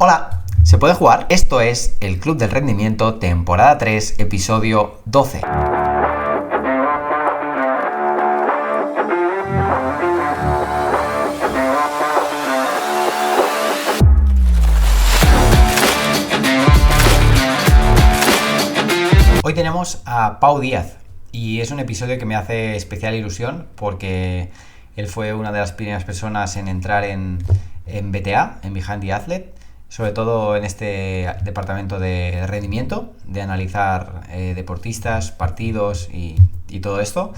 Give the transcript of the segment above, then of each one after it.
Hola, ¿se puede jugar? Esto es el Club del Rendimiento, temporada 3, episodio 12. Hoy tenemos a Pau Díaz y es un episodio que me hace especial ilusión porque él fue una de las primeras personas en entrar en BTA, en Behind the Athlete, sobre todo en este departamento de rendimiento, de analizar deportistas, partidos y todo esto.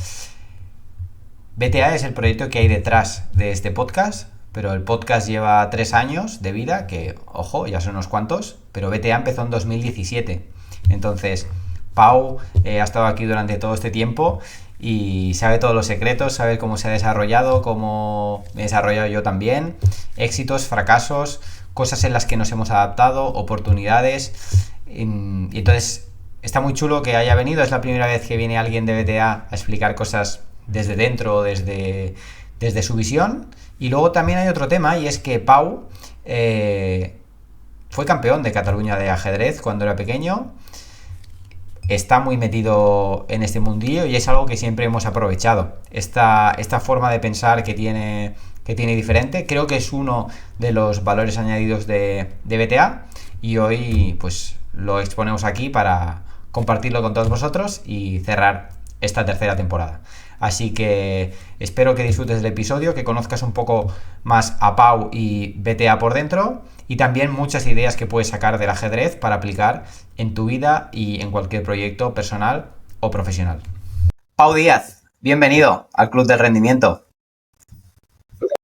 BTA es el proyecto que hay detrás de este podcast, pero el podcast lleva 3 años de vida, que, ojo, ya son unos cuantos, pero BTA empezó en 2017. Entonces, Pau ha estado aquí durante todo este tiempo y sabe todos los secretos, sabe cómo se ha desarrollado, cómo me he desarrollado yo también, éxitos, fracasos, cosas en las que nos hemos adaptado, oportunidades. Y entonces está muy chulo que haya venido. Es la primera vez que viene alguien de BTA a explicar cosas desde dentro, desde su visión. Y luego también hay otro tema, y es que Pau fue campeón de Cataluña de ajedrez cuando era pequeño. Está muy metido en este mundillo y es algo que siempre hemos aprovechado. Esta forma de pensar que tiene diferente, creo que es uno de los valores añadidos de BTA, y hoy pues lo exponemos aquí para compartirlo con todos vosotros y cerrar esta tercera temporada. Así que espero que disfrutes del episodio, que conozcas un poco más a Pau y BTA por dentro, y también muchas ideas que puedes sacar del ajedrez para aplicar en tu vida y en cualquier proyecto personal o profesional. Pau Díaz, bienvenido al Club del Rendimiento.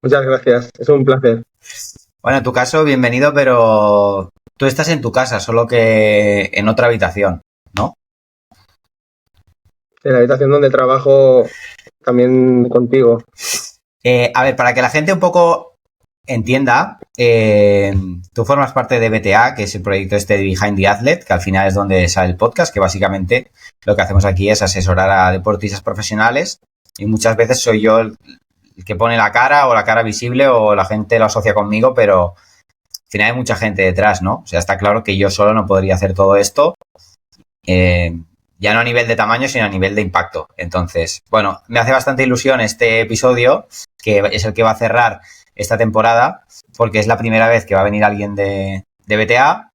Muchas gracias, es un placer. Bueno, en tu caso, bienvenido, pero tú estás en tu casa, solo que en otra habitación, ¿no? En la habitación donde trabajo también contigo. A ver, para que la gente un poco entienda, tú formas parte de BTA, que es el proyecto este de Behind the Athlete, que al final es donde sale el podcast, que básicamente lo que hacemos aquí es asesorar a deportistas profesionales, y muchas veces soy yo el que pone la cara o la cara visible, o la gente lo asocia conmigo, pero al final hay mucha gente detrás, ¿no? O sea, está claro que yo solo no podría hacer todo esto, ya no a nivel de tamaño, sino a nivel de impacto. Entonces, bueno, me hace bastante ilusión este episodio, que es el que va a cerrar esta temporada, porque es la primera vez que va a venir alguien de BTA,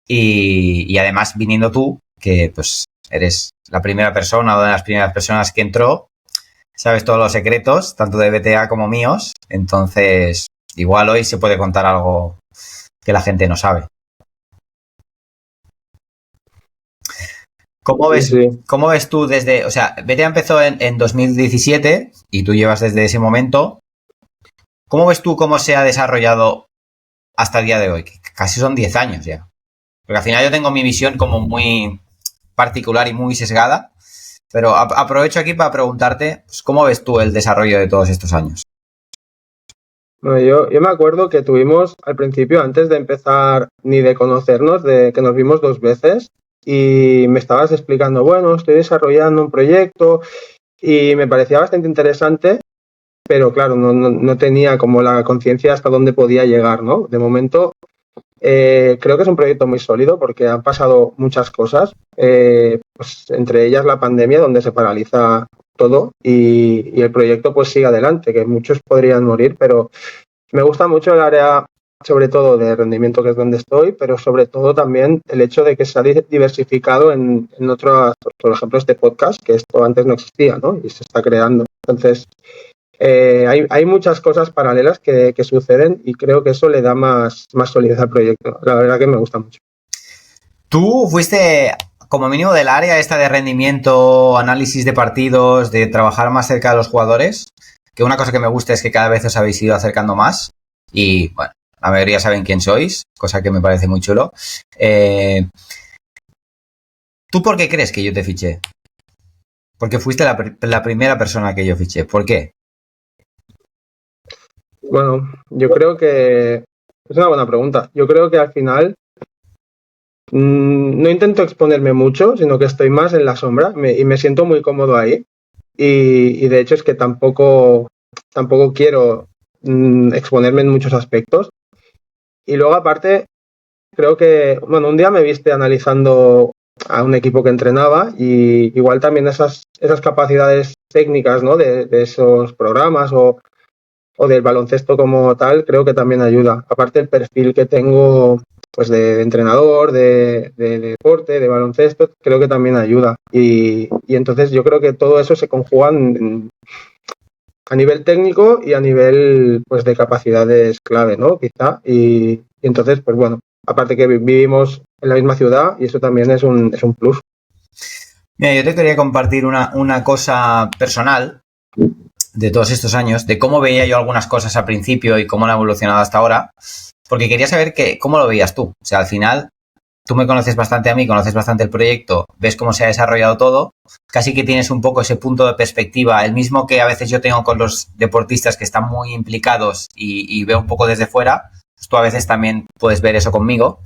y además viniendo tú, que pues eres la primera persona, una de las primeras personas que entró, sabes todos los secretos, tanto de BTA como míos, entonces igual hoy se puede contar algo que la gente no sabe. ¿Cómo ves tú desde, o sea, BTA empezó en 2017 y tú llevas desde ese momento? ¿Cómo ves tú cómo se ha desarrollado hasta el día de hoy? Que casi son 10 años ya. Porque al final yo tengo mi visión como muy particular y muy sesgada, pero aprovecho aquí para preguntarte, pues, ¿cómo ves tú el desarrollo de todos estos años? Bueno, yo me acuerdo que tuvimos al principio, antes de empezar ni de conocernos, de que nos vimos 2 veces, y me estabas explicando, bueno, estoy desarrollando un proyecto y me parecía bastante interesante, pero claro, no tenía como la conciencia hasta dónde podía llegar, ¿no? De momento, creo que es un proyecto muy sólido porque han pasado muchas cosas, pues entre ellas la pandemia, donde se paraliza todo, y el proyecto pues sigue adelante, que muchos podrían morir, pero me gusta mucho el área, sobre todo de rendimiento, que es donde estoy, pero sobre todo también el hecho de que se ha diversificado en otros, por ejemplo, este podcast, que esto antes no existía, ¿no? Y se está creando. Entonces, hay muchas cosas paralelas que suceden, y creo que eso le da más solidez al proyecto. La verdad que me gusta mucho. Tú fuiste como mínimo del área esta de rendimiento, análisis de partidos, de trabajar más cerca de los jugadores, que una cosa que me gusta es que cada vez os habéis ido acercando más y, bueno, la mayoría saben quién sois, cosa que me parece muy chulo. ¿Tú por qué crees que yo te fiché? Porque fuiste la primera persona que yo fiché. ¿Por qué? Bueno, yo creo que es una buena pregunta. Yo creo que al final no intento exponerme mucho, sino que estoy más en la sombra y me siento muy cómodo ahí. Y de hecho es que tampoco quiero exponerme en muchos aspectos. Y luego, aparte, creo que, bueno, un día me viste analizando a un equipo que entrenaba y igual también esas capacidades técnicas, ¿no? De esos programas o del baloncesto como tal, creo que también ayuda. Aparte el perfil que tengo pues de entrenador, de deporte, de baloncesto, creo que también ayuda. Y entonces yo creo que todo eso se conjuga a nivel técnico y a nivel pues de capacidades clave, ¿no? Quizá. Y entonces, pues bueno, aparte que vivimos en la misma ciudad y eso también es un plus. Mira, yo te quería compartir una cosa personal de todos estos años, de cómo veía yo algunas cosas al principio y cómo han evolucionado hasta ahora, porque quería saber cómo lo veías tú. O sea, al final, tú me conoces bastante a mí, conoces bastante el proyecto, ves cómo se ha desarrollado todo, casi que tienes un poco ese punto de perspectiva, el mismo que a veces yo tengo con los deportistas que están muy implicados y veo un poco desde fuera, pues tú a veces también puedes ver eso conmigo.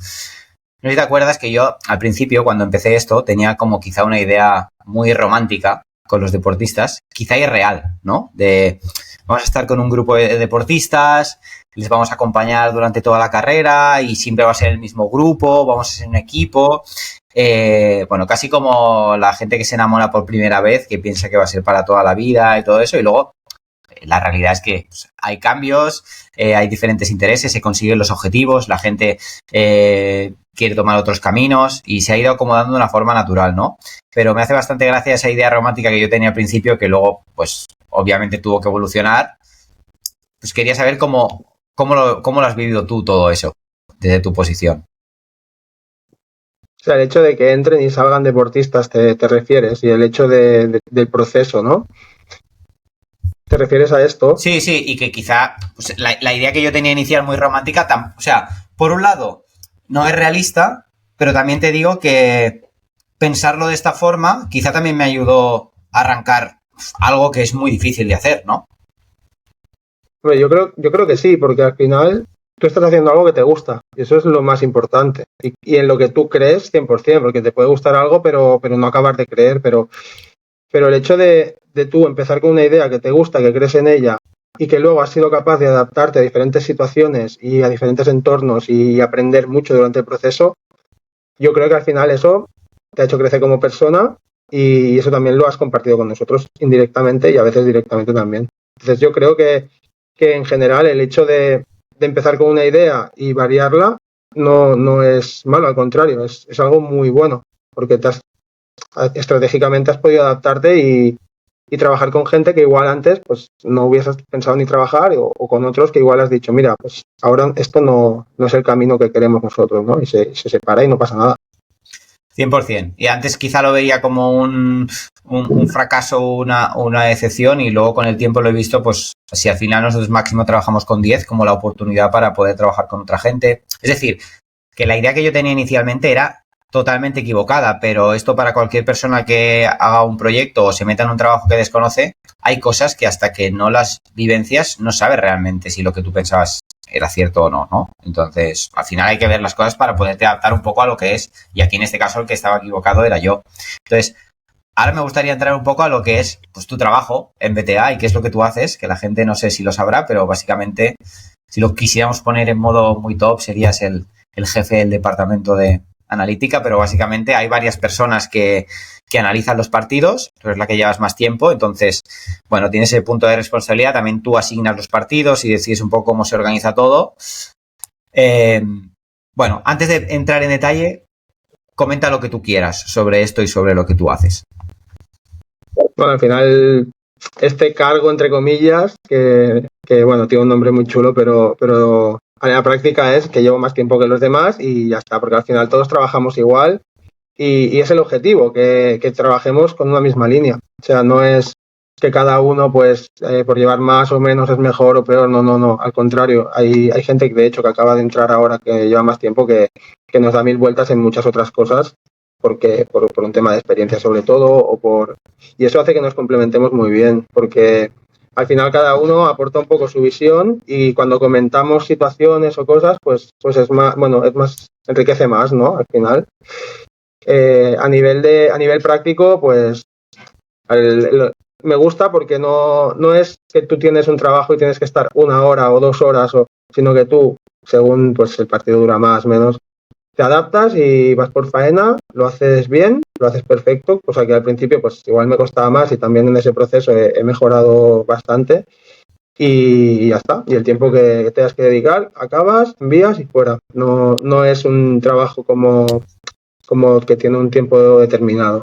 No sé si te acuerdas que yo al principio, cuando empecé esto, tenía como quizá una idea muy romántica con los deportistas, quizá irreal, ¿no? De vamos a estar con un grupo de deportistas, les vamos a acompañar durante toda la carrera y siempre va a ser el mismo grupo, vamos a ser un equipo. Bueno, casi como la gente que se enamora por primera vez, que piensa que va a ser para toda la vida y todo eso, y luego la realidad es que pues, hay cambios, hay diferentes intereses, se consiguen los objetivos, la gente quiere tomar otros caminos y se ha ido acomodando de una forma natural, ¿no? Pero me hace bastante gracia esa idea romántica que yo tenía al principio, que luego, pues, obviamente tuvo que evolucionar. Pues quería saber cómo lo has vivido tú todo eso, desde tu posición. O sea, el hecho de que entren y salgan deportistas te refieres y el hecho del proceso, ¿no? ¿Te refieres a esto? Sí, sí, y que quizá pues, la idea que yo tenía inicial muy romántica, o sea, por un lado, no es realista, pero también te digo que pensarlo de esta forma quizá también me ayudó a arrancar algo que es muy difícil de hacer, ¿no? Bueno, yo creo que sí, porque al final tú estás haciendo algo que te gusta y eso es lo más importante. Y en lo que tú crees 100%, porque te puede gustar algo, pero no acabar de creer. Pero el hecho de tú empezar con una idea que te gusta, que crees en ella y que luego has sido capaz de adaptarte a diferentes situaciones y a diferentes entornos y aprender mucho durante el proceso, yo creo que al final eso te ha hecho crecer como persona y eso también lo has compartido con nosotros indirectamente y a veces directamente también. Entonces yo creo que en general el hecho de empezar con una idea y variarla no es malo, al contrario, es algo muy bueno, porque estratégicamente has podido adaptarte y trabajar con gente que igual antes pues no hubieses pensado ni trabajar o con otros que igual has dicho, mira, pues ahora esto no es el camino que queremos nosotros, ¿no? Y se separa y no pasa nada. 100%. Y antes quizá lo veía como un fracaso, una decepción, y luego con el tiempo lo he visto, pues si al final nosotros máximo trabajamos con 10 como la oportunidad para poder trabajar con otra gente. Es decir, que la idea que yo tenía inicialmente era totalmente equivocada, pero esto para cualquier persona que haga un proyecto o se meta en un trabajo que desconoce, hay cosas que hasta que no las vivencias no sabes realmente si lo que tú pensabas era cierto o no, ¿no? Entonces, al final hay que ver las cosas para poderte adaptar un poco a lo que es, y aquí en este caso el que estaba equivocado era yo. Entonces, ahora me gustaría entrar un poco a lo que es pues, tu trabajo en BTA y qué es lo que tú haces, que la gente no sé si lo sabrá, pero básicamente, si lo quisiéramos poner en modo muy top, serías el jefe del departamento de analítica, pero básicamente hay varias personas que analizan los partidos, tú eres la que llevas más tiempo, entonces, bueno, tienes ese punto de responsabilidad, también tú asignas los partidos y decides un poco cómo se organiza todo. Bueno, antes de entrar en detalle, comenta lo que tú quieras sobre esto y sobre lo que tú haces. Bueno, al final este cargo, entre comillas, que bueno, tiene un nombre muy chulo, pero a la práctica es que llevo más tiempo que los demás y ya está, porque al final todos trabajamos igual y es el objetivo, que trabajemos con una misma línea. O sea, no es que cada uno, pues, por llevar más o menos es mejor o peor, no, al contrario. Hay gente, de hecho, que acaba de entrar ahora, que lleva más tiempo, que nos da mil vueltas en muchas otras cosas, porque por un tema de experiencia sobre todo, y eso hace que nos complementemos muy bien, porque al final cada uno aporta un poco su visión y cuando comentamos situaciones o cosas, pues es más, bueno, enriquece más, ¿no? Al final. A nivel práctico, pues me gusta porque no es que tú tienes un trabajo y tienes que estar una hora o 2 horas, sino que tú, según pues el partido dura más o menos, te adaptas y vas por faena, lo haces bien, lo haces perfecto, cosa que al principio pues igual me costaba más y también en ese proceso he mejorado bastante y ya está. Y el tiempo que tengas que dedicar, acabas, envías y fuera. No es un trabajo como que tiene un tiempo determinado.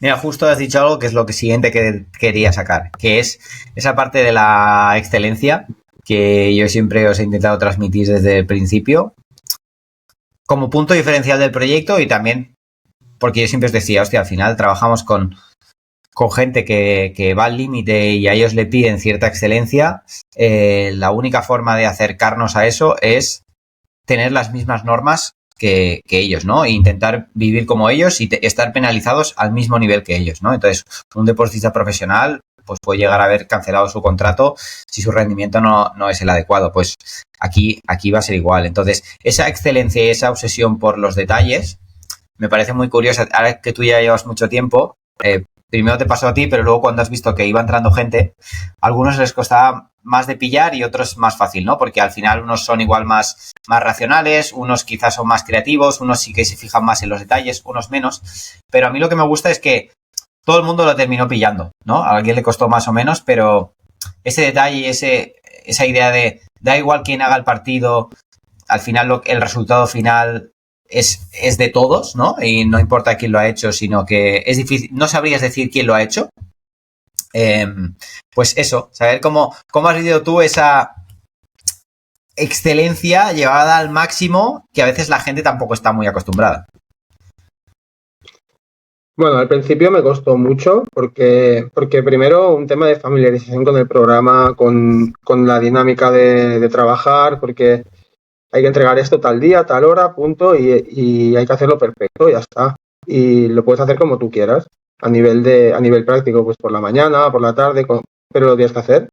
Mira, justo has dicho algo que es lo que siguiente que quería sacar, que es esa parte de la excelencia que yo siempre os he intentado transmitir desde el principio como punto diferencial del proyecto y también porque yo siempre os decía, hostia, al final trabajamos con gente que va al límite y a ellos le piden cierta excelencia. La única forma de acercarnos a eso es tener las mismas normas que ellos, ¿no? E intentar vivir como ellos y estar penalizados al mismo nivel que ellos, ¿no? Entonces, un deportista profesional pues puede llegar a haber cancelado su contrato si su rendimiento no es el adecuado. Pues aquí va a ser igual. Entonces, esa excelencia y esa obsesión por los detalles me parece muy curiosa. Ahora que tú ya llevas mucho tiempo, primero te pasó a ti, pero luego cuando has visto que iba entrando gente, a algunos les costaba más de pillar y otros más fácil, ¿no? Porque al final unos son igual más racionales, unos quizás son más creativos, unos sí que se fijan más en los detalles, unos menos. Pero a mí lo que me gusta es que todo el mundo lo terminó pillando, ¿no? A alguien le costó más o menos, pero ese detalle, esa idea de da igual quién haga el partido, al final el resultado final es de todos, ¿no? Y no importa quién lo ha hecho, sino que es difícil, no sabrías decir quién lo ha hecho. Pues eso, saber cómo has vivido tú esa excelencia llevada al máximo que a veces la gente tampoco está muy acostumbrada. Bueno, al principio me costó mucho porque primero un tema de familiarización con el programa, con la dinámica de trabajar, porque hay que entregar esto tal día, tal hora, punto, y hay que hacerlo perfecto, ya está. Y lo puedes hacer como tú quieras, a nivel práctico, pues por la mañana, por la tarde, pero lo tienes que hacer.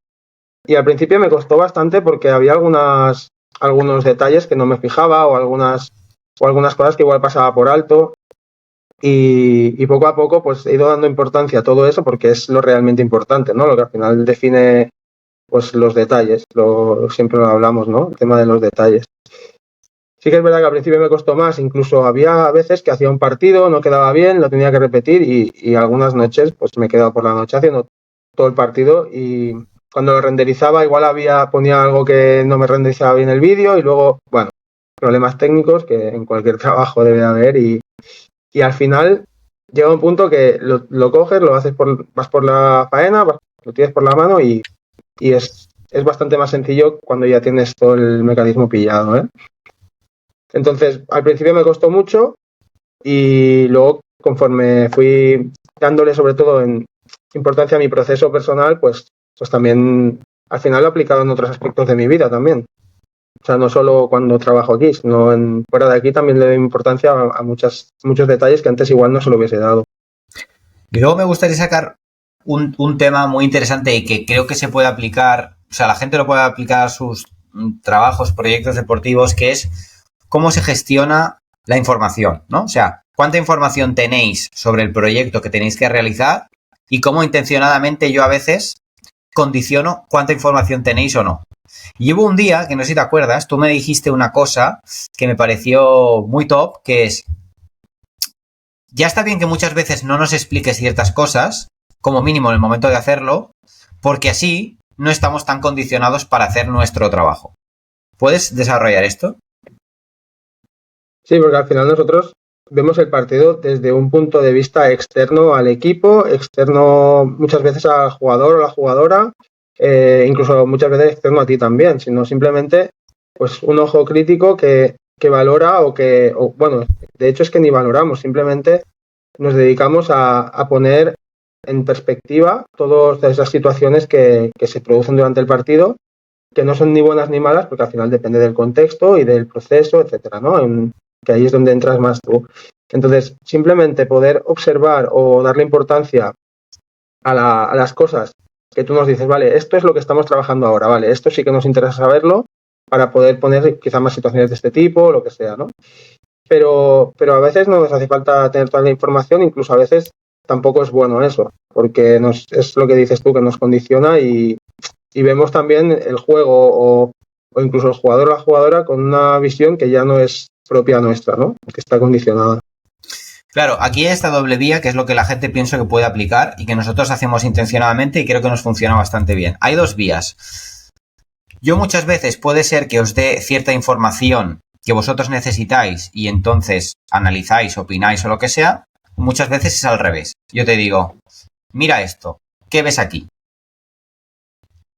Y al principio me costó bastante porque había algunos detalles que no me fijaba o algunas cosas que igual pasaba por alto. Y poco a poco pues he ido dando importancia a todo eso porque es lo realmente importante, ¿no? Lo que al final define pues los detalles, siempre lo hablamos, ¿no? El tema de los detalles. Sí que es verdad que al principio me costó más, incluso había veces que hacía un partido, no quedaba bien, lo tenía que repetir y algunas noches pues me he quedado por la noche haciendo todo el partido y cuando lo renderizaba igual ponía algo que no me renderizaba bien el vídeo y luego, bueno, problemas técnicos que en cualquier trabajo debe haber y al final llega un punto que lo coges, vas por la faena, lo tienes por la mano y es bastante más sencillo cuando ya tienes todo el mecanismo pillado, ¿eh? Entonces, al principio me costó mucho y luego, conforme fui dándole sobre todo en importancia a mi proceso personal, pues también al final lo he aplicado en otros aspectos de mi vida también. O sea, no solo cuando trabajo aquí, sino fuera de aquí también le doy importancia a muchos detalles que antes igual no se lo hubiese dado. Y luego me gustaría sacar un tema muy interesante y que creo que se puede aplicar, o sea, la gente lo puede aplicar a sus trabajos, proyectos deportivos, que es cómo se gestiona la información, ¿no? O sea, cuánta información tenéis sobre el proyecto que tenéis que realizar y cómo intencionadamente yo a veces condiciono cuánta información tenéis o no. Y hubo un día, que no sé si te acuerdas, tú me dijiste una cosa que me pareció muy top, que es, ya está bien que muchas veces no nos expliques ciertas cosas, como mínimo en el momento de hacerlo, porque así no estamos tan condicionados para hacer nuestro trabajo. ¿Puedes desarrollar esto? Sí, porque al final nosotros vemos el partido desde un punto de vista externo al equipo, externo muchas veces al jugador o la jugadora, incluso muchas veces externo a ti también, sino simplemente pues un ojo crítico que valora bueno, de hecho es que ni valoramos, simplemente nos dedicamos a poner en perspectiva todas esas situaciones que se producen durante el partido, que no son ni buenas ni malas, porque al final depende del contexto y del proceso, etcétera, ¿no? Que ahí es donde entras más tú. Entonces, simplemente poder observar o darle importancia a las cosas que tú nos dices, vale, esto es lo que estamos trabajando ahora, vale, esto sí que nos interesa saberlo para poder poner quizá más situaciones de este tipo, lo que sea, ¿no? Pero a veces no nos hace falta tener toda la información, incluso a veces tampoco es bueno eso, porque es lo que dices tú, que nos condiciona y vemos también el juego o incluso el jugador o la jugadora con una visión que ya no es propia nuestra, ¿no? Que está condicionada. Claro, aquí hay esta doble vía, que es lo que la gente piensa que puede aplicar y que nosotros hacemos intencionadamente y creo que nos funciona bastante bien. Hay dos vías. Yo muchas veces puede ser que os dé cierta información que vosotros necesitáis y entonces analizáis, opináis o lo que sea. Muchas veces es al revés. Yo te digo, mira esto, ¿qué ves aquí?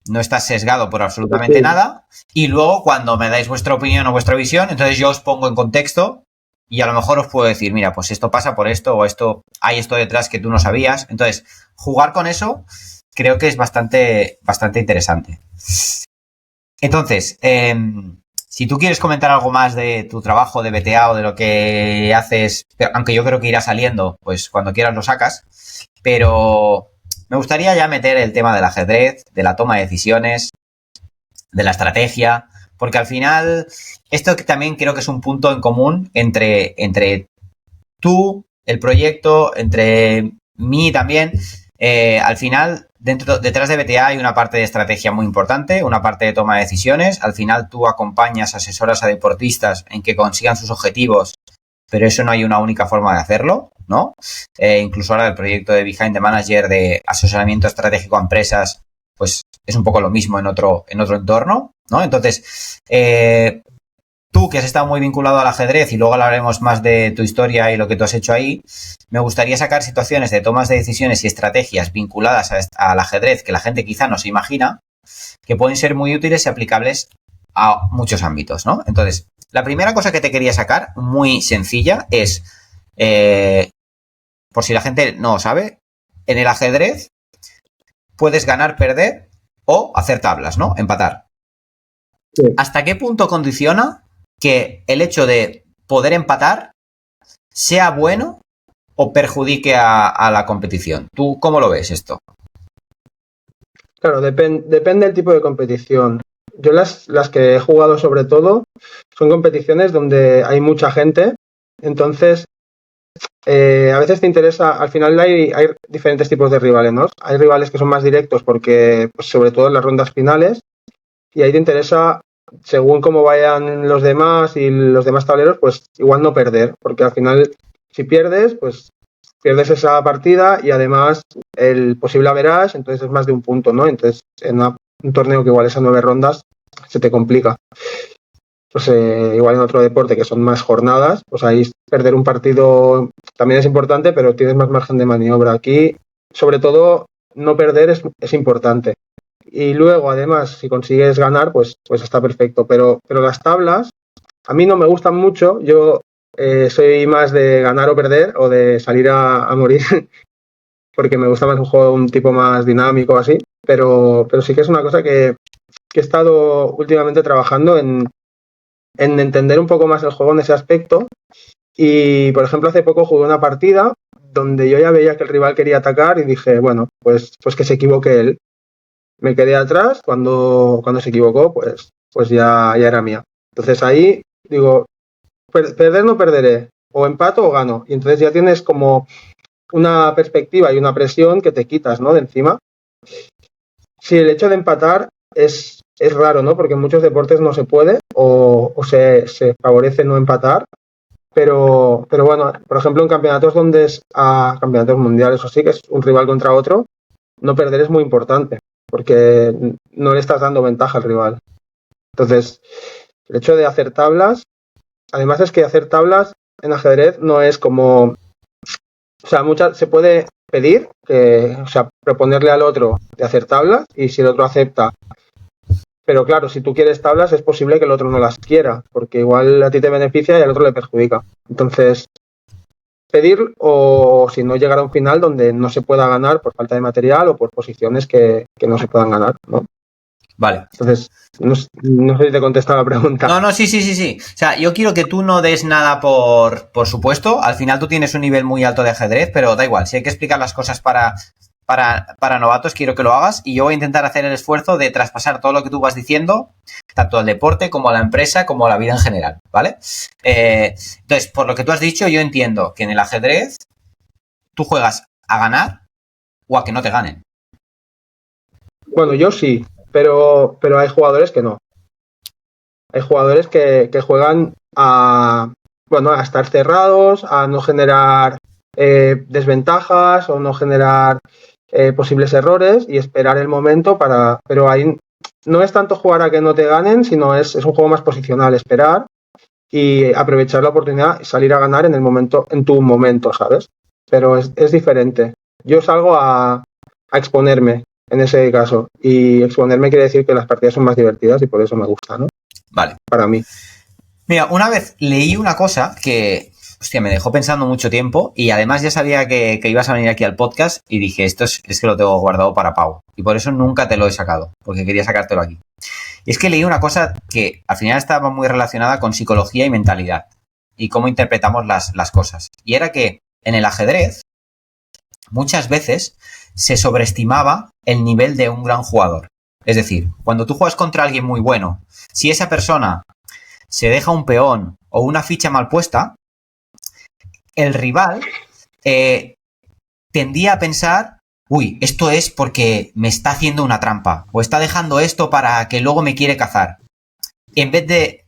No estás sesgado por absolutamente nada y luego cuando me dais vuestra opinión o vuestra visión, entonces yo os pongo en contexto y a lo mejor os puedo decir, mira, pues esto pasa por esto o esto, hay esto detrás que tú no sabías. Entonces, jugar con eso creo que es bastante interesante. Entonces, si tú quieres comentar algo más de tu trabajo de BTA o de lo que haces, aunque yo creo que irá saliendo, pues cuando quieras lo sacas, pero me gustaría ya meter el tema del ajedrez, de la toma de decisiones, de la estrategia, porque al final esto también creo que es un punto en común entre tú, el proyecto, entre mí también. Al final, detrás de BTA hay una parte de estrategia muy importante, una parte de toma de decisiones. Al final tú acompañas, asesoras a deportistas en que consigan sus objetivos, pero eso no hay una única forma de hacerlo, ¿no? Incluso ahora el proyecto de Behind the Manager de asesoramiento estratégico a empresas, pues es un poco lo mismo en otro entorno, ¿no? Entonces, tú que has estado muy vinculado al ajedrez y luego hablaremos más de tu historia y lo que tú has hecho ahí, me gustaría sacar situaciones de tomas de decisiones y estrategias vinculadas al ajedrez que la gente quizá no se imagina, que pueden ser muy útiles y aplicables a muchos ámbitos, ¿no? Entonces, la primera cosa que te quería sacar, muy sencilla, es, por si la gente no sabe, en el ajedrez puedes ganar, perder o hacer tablas, ¿no? Empatar. Sí. ¿Hasta qué punto condiciona que el hecho de poder empatar sea bueno o perjudique a la competición? ¿Tú cómo lo ves esto? Claro, depende del tipo de competición. Yo las que he jugado sobre todo son competiciones donde hay mucha gente, entonces a veces te interesa, al final hay diferentes tipos de rivales, ¿no? Hay rivales que son más directos porque, pues, sobre todo en las rondas finales, y ahí te interesa, según cómo vayan los demás y los demás tableros, pues igual no perder, porque al final si pierdes, pues pierdes esa partida y además el posible average, entonces es más de un punto, ¿no? Entonces en un torneo que igual es a 9 rondas se te complica. Pues igual en otro deporte que son más jornadas, pues ahí perder un partido también es importante, pero tienes más margen de maniobra. Aquí, sobre todo, no perder es importante. Y luego, además, si consigues ganar, pues está perfecto. Pero las tablas, a mí no me gustan mucho. Yo soy más de ganar o perder o de salir a morir, porque me gusta más un juego un tipo más dinámico así. Pero sí que es una cosa que he estado últimamente trabajando en entender un poco más el juego en ese aspecto. Y, por ejemplo, hace poco jugué una partida donde yo ya veía que el rival quería atacar y dije, bueno, pues que se equivoque él. Me quedé atrás, cuando se equivocó, pues ya era mía. Entonces ahí digo, perder no perderé, o empato o gano. Y entonces ya tienes como una perspectiva y una presión que te quitas, ¿no?, de encima. Si el hecho de empatar es raro, ¿no?, porque en muchos deportes no se puede o se favorece no empatar. Pero bueno, por ejemplo, en campeonatos donde es a campeonatos mundiales o así, que es un rival contra otro, no perder es muy importante, porque no le estás dando ventaja al rival. Entonces, el hecho de hacer tablas, además es que hacer tablas en ajedrez no es como, o sea, se puede pedir, o sea, proponerle al otro de hacer tablas, y si el otro acepta. Pero claro, si tú quieres tablas, es posible que el otro no las quiera, porque igual a ti te beneficia y al otro le perjudica. Entonces, pedir, o si no, llegar a un final donde no se pueda ganar por falta de material o por posiciones que no se puedan ganar, ¿no? Vale. Entonces, no sé si te he contestado la pregunta. No, sí. O sea, yo quiero que tú no des nada por supuesto. Al final tú tienes un nivel muy alto de ajedrez, pero da igual. Si hay que explicar las cosas para novatos, quiero que lo hagas y yo voy a intentar hacer el esfuerzo de traspasar todo lo que tú vas diciendo, tanto al deporte como a la empresa, como a la vida en general, ¿vale? Entonces, por lo que tú has dicho, yo entiendo que en el ajedrez tú juegas a ganar o a que no te ganen. Bueno, yo sí, pero hay jugadores que no. Hay jugadores que juegan a estar cerrados, a no generar desventajas o no generar posibles errores y esperar el momento para... Pero ahí no es tanto jugar a que no te ganen, sino es un juego más posicional, esperar y aprovechar la oportunidad y salir a ganar en el momento, en tu momento, ¿sabes? Pero es diferente. Yo salgo a exponerme en ese caso, y exponerme quiere decir que las partidas son más divertidas y por eso me gusta, ¿no? Vale. Para mí. Mira, una vez leí una cosa que, hostia, me dejó pensando mucho tiempo y además ya sabía que ibas a venir aquí al podcast y dije, esto es que lo tengo guardado para Pau y por eso nunca te lo he sacado, porque quería sacártelo aquí. Y es que leí una cosa que al final estaba muy relacionada con psicología y mentalidad y cómo interpretamos las cosas. Y era que en el ajedrez muchas veces se sobreestimaba el nivel de un gran jugador. Es decir, cuando tú juegas contra alguien muy bueno, si esa persona se deja un peón o una ficha mal puesta, el rival tendía a pensar, uy, esto es porque me está haciendo una trampa o está dejando esto para que luego me quiere cazar. En vez de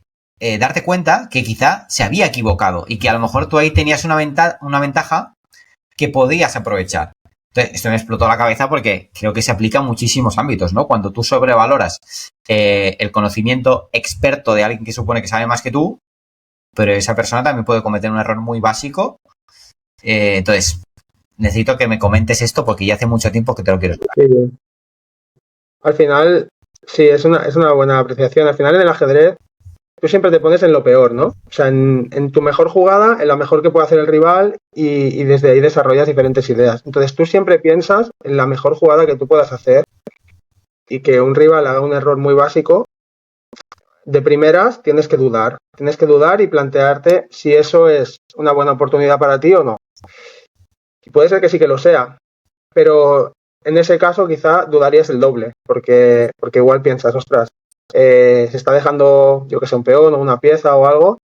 darte cuenta que quizá se había equivocado y que a lo mejor tú ahí tenías una ventaja que podías aprovechar. Entonces, esto me explotó la cabeza porque creo que se aplica en muchísimos ámbitos, ¿no? Cuando tú sobrevaloras el conocimiento experto de alguien que supone que sabe más que tú, pero esa persona también puede cometer un error muy básico. Entonces, necesito que me comentes esto porque ya hace mucho tiempo que te lo quiero explicar. Sí. Al final, sí, es una buena apreciación. Al final en el ajedrez tú siempre te pones en lo peor, ¿no? O sea, en tu mejor jugada, en la mejor que puede hacer el rival y desde ahí desarrollas diferentes ideas. Entonces tú siempre piensas en la mejor jugada que tú puedas hacer y que un rival haga un error muy básico. De primeras tienes que dudar y plantearte si eso es una buena oportunidad para ti o no. Y puede ser que sí que lo sea, pero en ese caso quizá dudarías el doble, porque igual piensas, ostras, se está dejando, yo que sé, un peón o una pieza o algo.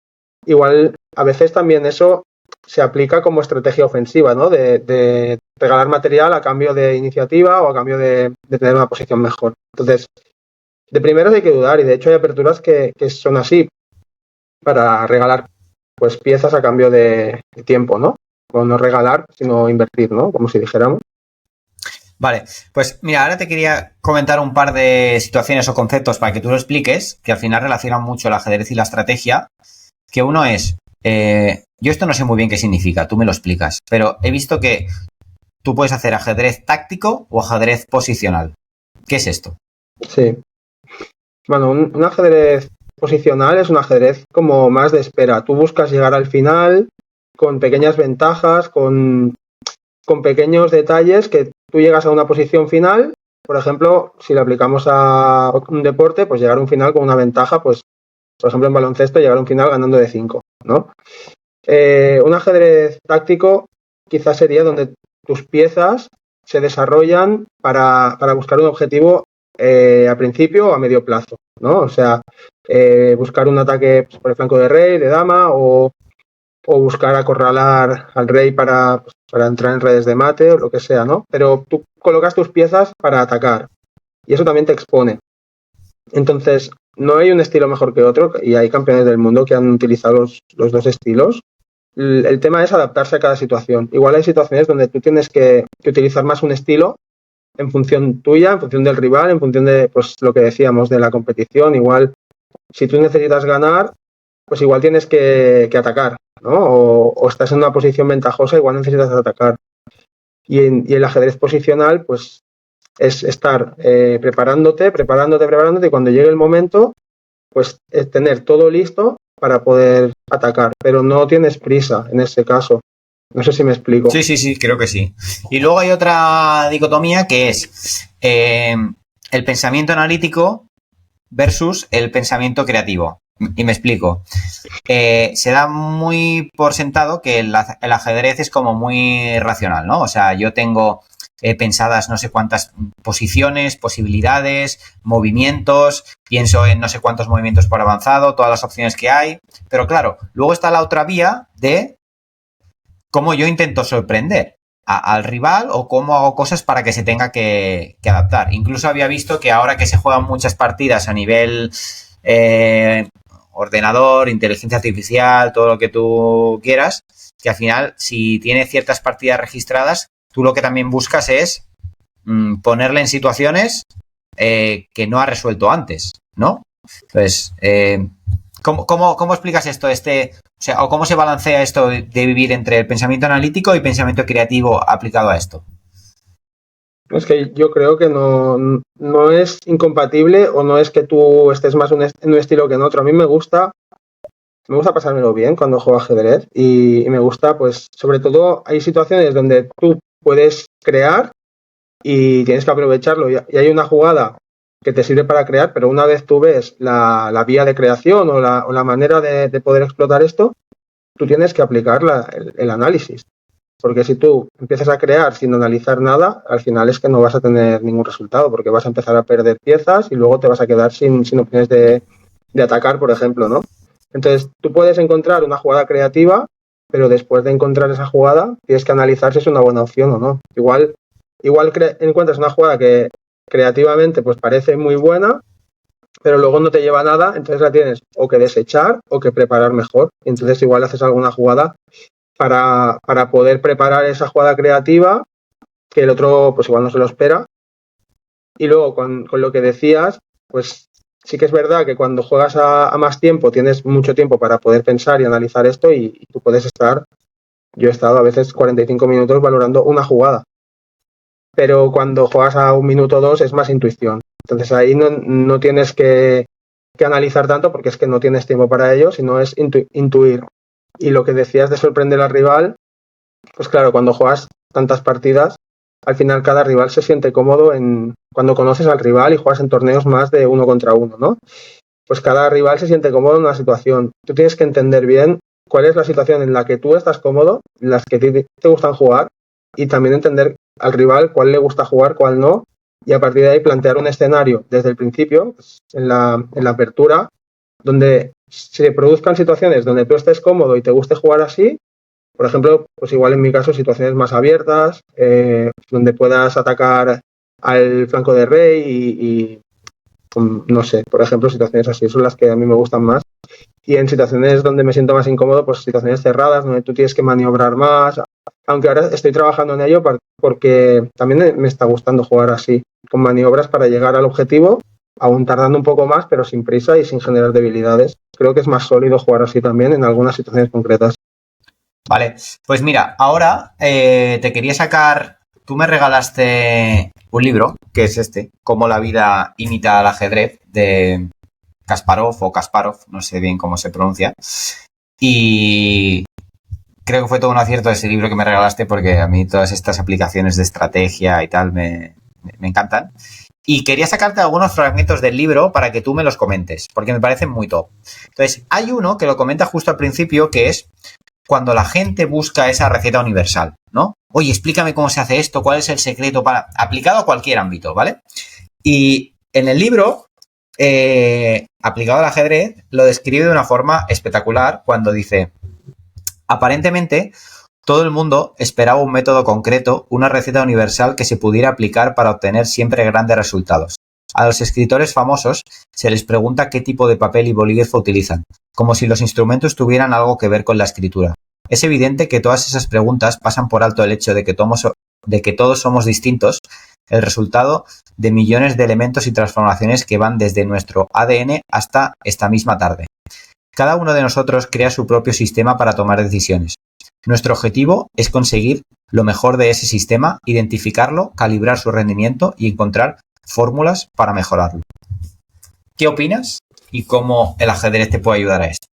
Igual a veces también eso se aplica como estrategia ofensiva, ¿no? De regalar material a cambio de iniciativa o a cambio de tener una posición mejor. Entonces, de primeras hay que dudar y de hecho hay aperturas que son así para regalar pues piezas a cambio de tiempo, ¿no? O no regalar, sino invertir, ¿no? Como si dijéramos. Vale, pues mira, ahora te quería comentar un par de situaciones o conceptos para que tú lo expliques, que al final relacionan mucho el ajedrez y la estrategia, que uno es, yo esto no sé muy bien qué significa, tú me lo explicas, pero he visto que tú puedes hacer ajedrez táctico o ajedrez posicional. ¿Qué es esto? Sí. Bueno, un ajedrez posicional es un ajedrez como más de espera. Tú buscas llegar al final con pequeñas ventajas, con pequeños detalles que tú llegas a una posición final. Por ejemplo, si lo aplicamos a un deporte, pues llegar a un final con una ventaja, pues por ejemplo en baloncesto llegar a un final ganando de 5, ¿no? Un ajedrez táctico quizás sería donde tus piezas se desarrollan para buscar un objetivo a principio o a medio plazo, ¿no? O sea, buscar un ataque pues, por el flanco de rey, de dama o buscar acorralar al rey para entrar en redes de mate o lo que sea, ¿no? Pero tú colocas tus piezas para atacar y eso también te expone. Entonces, no hay un estilo mejor que otro y hay campeones del mundo que han utilizado los dos estilos. El tema es adaptarse a cada situación. Igual hay situaciones donde tú tienes que utilizar más un estilo en función tuya, en función del rival, en función de pues lo que decíamos de la competición. Igual, si tú necesitas ganar, pues igual tienes que atacar, ¿no? O estás en una posición ventajosa, igual necesitas atacar. Y el ajedrez posicional, pues es estar preparándote y cuando llegue el momento, pues tener todo listo para poder atacar, pero no tienes prisa en ese caso. No sé si me explico. Sí, creo que sí. Y luego hay otra dicotomía que es el pensamiento analítico versus el pensamiento creativo. Y me explico. Se da muy por sentado que el ajedrez es como muy racional, ¿no? O sea, yo tengo pensadas no sé cuántas posiciones, posibilidades, movimientos, pienso en no sé cuántos movimientos por avanzado, todas las opciones que hay. Pero claro, luego está la otra vía de cómo yo intento sorprender al rival o cómo hago cosas para que se tenga que adaptar. Incluso había visto que ahora que se juegan muchas partidas a nivel ordenador, inteligencia artificial, todo lo que tú quieras, que al final, si tiene ciertas partidas registradas, tú lo que también buscas es ponerle en situaciones que no ha resuelto antes, ¿no? Entonces, ¿cómo explicas esto? O sea, o cómo se balancea esto de vivir entre el pensamiento analítico y pensamiento creativo aplicado a esto? Es que yo creo que no es incompatible o no es que tú estés más en un estilo que en otro. A mí me gusta pasármelo bien cuando juego ajedrez y me gusta, pues, sobre todo hay situaciones donde tú puedes crear y tienes que aprovecharlo y hay una jugada que te sirve para crear, pero una vez tú ves la vía de creación o la manera de poder explotar esto, tú tienes que aplicar el análisis. Porque si tú empiezas a crear sin analizar nada, al final es que no vas a tener ningún resultado, porque vas a empezar a perder piezas y luego te vas a quedar sin opciones de atacar, por ejemplo, ¿no? Entonces, tú puedes encontrar una jugada creativa, pero después de encontrar esa jugada, tienes que analizar si es una buena opción o no. Igual encuentras una jugada que creativamente pues parece muy buena, pero luego no te lleva a nada, entonces la tienes o que desechar o que preparar mejor. Entonces igual haces alguna jugada para poder preparar esa jugada creativa que el otro pues igual no se lo espera. Y luego con lo que decías, pues sí que es verdad que cuando juegas a más tiempo tienes mucho tiempo para poder pensar y analizar esto y tú puedes yo he estado a veces 45 minutos valorando una jugada. Pero cuando juegas a 1 minuto o 2 es más intuición. Entonces ahí no tienes que analizar tanto porque es que no tienes tiempo para ello, sino es intuir. Y lo que decías de sorprender al rival, pues claro, cuando juegas tantas partidas, al final cada rival se siente cómodo cuando conoces al rival y juegas en torneos más de 1 contra 1, ¿no? Pues cada rival se siente cómodo en una situación. Tú tienes que entender bien cuál es la situación en la que tú estás cómodo, en las que te gustan jugar, y también entender al rival cuál le gusta jugar, cuál no, y a partir de ahí plantear un escenario desde el principio, pues, en la apertura, donde se produzcan situaciones donde tú estés cómodo y te guste jugar así. Por ejemplo, pues igual en mi caso situaciones más abiertas, donde puedas atacar al flanco de rey y no sé, por ejemplo, situaciones así son las que a mí me gustan más. Y en situaciones donde me siento más incómodo, pues situaciones cerradas, donde tú tienes que maniobrar más. Aunque ahora estoy trabajando en ello porque también me está gustando jugar así, con maniobras para llegar al objetivo, aún tardando un poco más, pero sin prisa y sin generar debilidades. Creo que es más sólido jugar así también en algunas situaciones concretas. Vale, pues mira, ahora te quería sacar, tú me regalaste un libro, que es Cómo la vida imita al ajedrez, de Kasparov, no sé bien cómo se pronuncia, y creo que fue todo un acierto ese libro que me regalaste porque a mí todas estas aplicaciones de estrategia y tal me encantan. Y quería sacarte algunos fragmentos del libro para que tú me los comentes, porque me parecen muy top. Entonces, hay uno que lo comenta justo al principio, que es cuando la gente busca esa receta universal, ¿no? Oye, explícame cómo se hace esto, cuál es el secreto para... aplicado a cualquier ámbito, ¿vale? Y en el libro, aplicado al ajedrez, lo describe de una forma espectacular cuando dice: aparentemente, todo el mundo esperaba un método concreto, una receta universal que se pudiera aplicar para obtener siempre grandes resultados. A los escritores famosos se les pregunta qué tipo de papel y bolígrafo utilizan, como si los instrumentos tuvieran algo que ver con la escritura. Es evidente que todas esas preguntas pasan por alto el hecho de que todos somos distintos, el resultado de millones de elementos y transformaciones que van desde nuestro ADN hasta esta misma tarde. Cada uno de nosotros crea su propio sistema para tomar decisiones. Nuestro objetivo es conseguir lo mejor de ese sistema, identificarlo, calibrar su rendimiento y encontrar fórmulas para mejorarlo. ¿Qué opinas y cómo el ajedrez te puede ayudar a esto?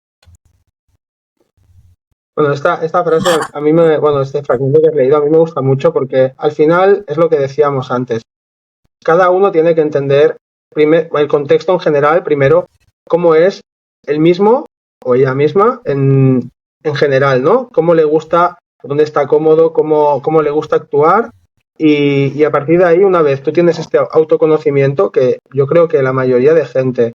Bueno, esta frase a mí este fragmento que he leído a mí me gusta mucho porque al final es lo que decíamos antes. Cada uno tiene que entender el contexto en general, primero, cómo es él mismo o ella misma en general, ¿no? Cómo le gusta, dónde está cómodo, cómo le gusta actuar. Y a partir de ahí, una vez tú tienes este autoconocimiento, que yo creo que la mayoría de gente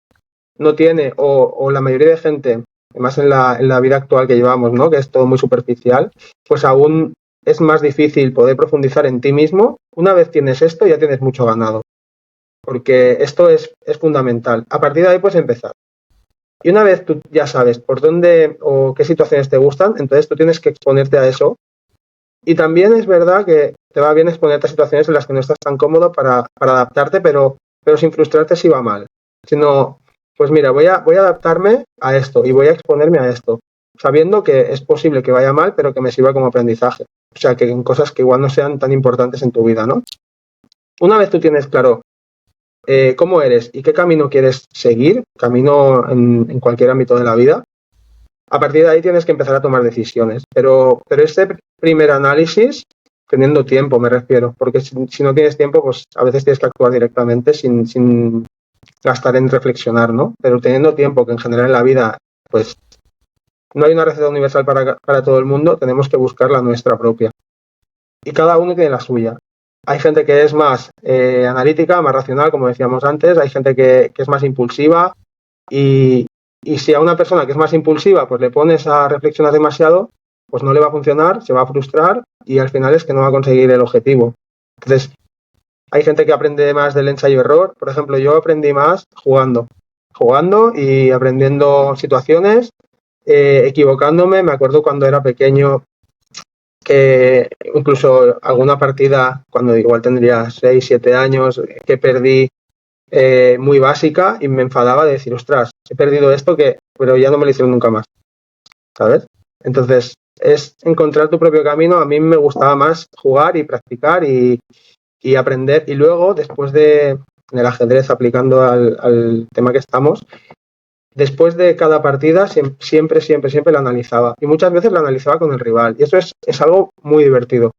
no tiene, o la mayoría de gente, más en la vida actual que llevamos, ¿no? Que es todo muy superficial, pues aún es más difícil poder profundizar en ti mismo. Una vez tienes esto, ya tienes mucho ganado, porque esto es fundamental. A partir de ahí puedes empezar. Y una vez tú ya sabes por dónde o qué situaciones te gustan, entonces tú tienes que exponerte a eso. Y también es verdad que te va bien exponerte a situaciones en las que no estás tan cómodo para adaptarte, pero sin frustrarte si va mal. Sino, pues mira, voy a adaptarme a esto y voy a exponerme a esto, sabiendo que es posible que vaya mal, pero que me sirva como aprendizaje. O sea, que en cosas que igual no sean tan importantes en tu vida, ¿no? Una vez tú tienes claro cómo eres y qué camino quieres seguir, camino en cualquier ámbito de la vida, a partir de ahí tienes que empezar a tomar decisiones. Pero este primer análisis, teniendo tiempo, me refiero, porque si no tienes tiempo, pues a veces tienes que actuar directamente sin gastar en reflexionar, ¿no? Pero teniendo tiempo, que en general en la vida, pues no hay una receta universal para todo el mundo, tenemos que buscar la nuestra propia. Y cada uno tiene la suya. Hay gente que es más analítica, más racional, como decíamos antes, hay gente que es más impulsiva y si a una persona que es más impulsiva pues le pones a reflexionar demasiado, pues no le va a funcionar, se va a frustrar y al final es que no va a conseguir el objetivo. Entonces, hay gente que aprende más del ensayo-error. Por ejemplo, yo aprendí más jugando y aprendiendo situaciones, equivocándome. Me acuerdo cuando era pequeño que incluso alguna partida, cuando igual tendría 6, 7 años, que perdí muy básica y me enfadaba de decir, ostras, he perdido esto, pero ya no me lo hicieron nunca más, ¿sabes? Entonces, es encontrar tu propio camino. A mí me gustaba más jugar y practicar y aprender. Y luego, después en el ajedrez, aplicando al tema que estamos, después de cada partida siempre la analizaba. Y muchas veces la analizaba con el rival. Y eso es algo muy divertido.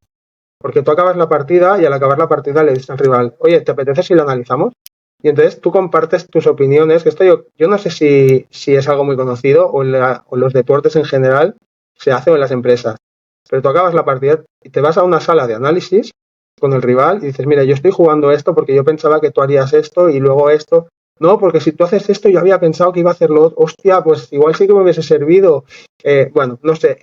Porque tú acabas la partida y al acabar la partida le dices al rival, oye, ¿te apetece si la analizamos? Y entonces tú compartes tus opiniones, que esto yo no sé si es algo muy conocido o en los deportes en general se hace o en las empresas. Pero tú acabas la partida y te vas a una sala de análisis con el rival y dices, mira, yo estoy jugando esto porque yo pensaba que tú harías esto y luego esto. No, porque si tú haces esto yo había pensado que iba a hacerlo. Hostia, pues igual sí que me hubiese servido. Bueno, no sé,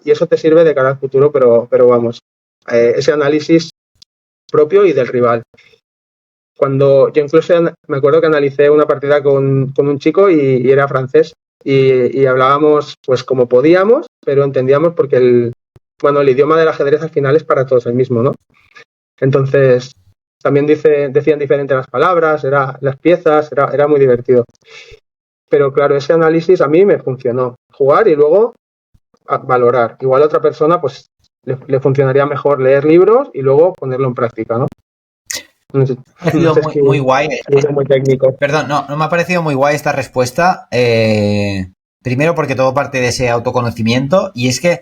y eso te sirve de cara al futuro, pero vamos, ese análisis propio y del rival. Cuando yo incluso me acuerdo que analicé una partida con un chico y era francés y hablábamos pues como podíamos, pero entendíamos porque el idioma del ajedrez al final es para todos el mismo, ¿no? Entonces, también decían diferentes las palabras, las piezas, era muy divertido. Pero claro, ese análisis a mí me funcionó. Jugar y luego valorar. Igual a otra persona pues le funcionaría mejor leer libros y luego ponerlo en práctica, ¿no? Me ha parecido muy guay. Es muy técnico. Perdón, no me ha parecido muy guay esta respuesta. Primero porque todo parte de ese autoconocimiento y es que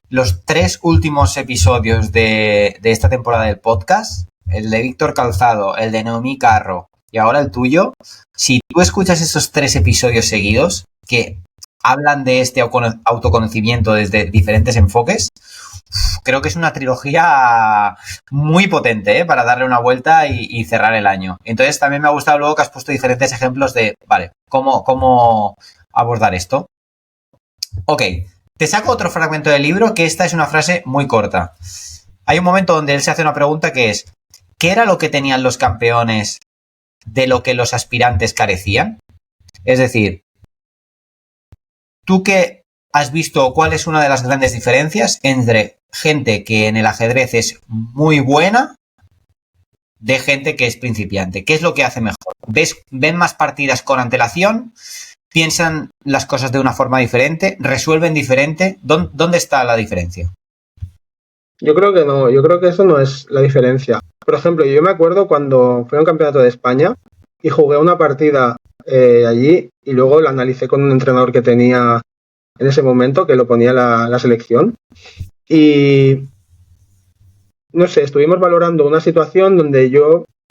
los 3 últimos episodios de esta temporada del podcast, el de Víctor Calzado, el de Noemí Carro y ahora el tuyo, si tú escuchas esos 3 episodios seguidos que hablan de este autoconocimiento desde diferentes enfoques, creo que es una trilogía muy potente para darle una vuelta y cerrar el año. Entonces también me ha gustado luego que has puesto diferentes ejemplos de, vale, cómo abordar esto. Ok, te saco otro fragmento del libro, que esta es una frase muy corta. Hay un momento donde él se hace una pregunta que es, ¿qué era lo que tenían los campeones de lo que los aspirantes carecían? Es decir, ¿tú qué has visto cuál es una de las grandes diferencias entre gente que en el ajedrez es muy buena de gente que es principiante? ¿Qué es lo que hace mejor? ¿Ven más partidas con antelación? ¿Piensan las cosas de una forma diferente? ¿Resuelven diferente? ¿Dónde está la diferencia? Yo creo que no, yo creo que eso no es la diferencia. Por ejemplo, yo me acuerdo cuando fui a un campeonato de España y jugué una partida allí y luego la analicé con un entrenador que tenía en ese momento, que lo ponía la selección. Y no sé, estuvimos valorando una situación donde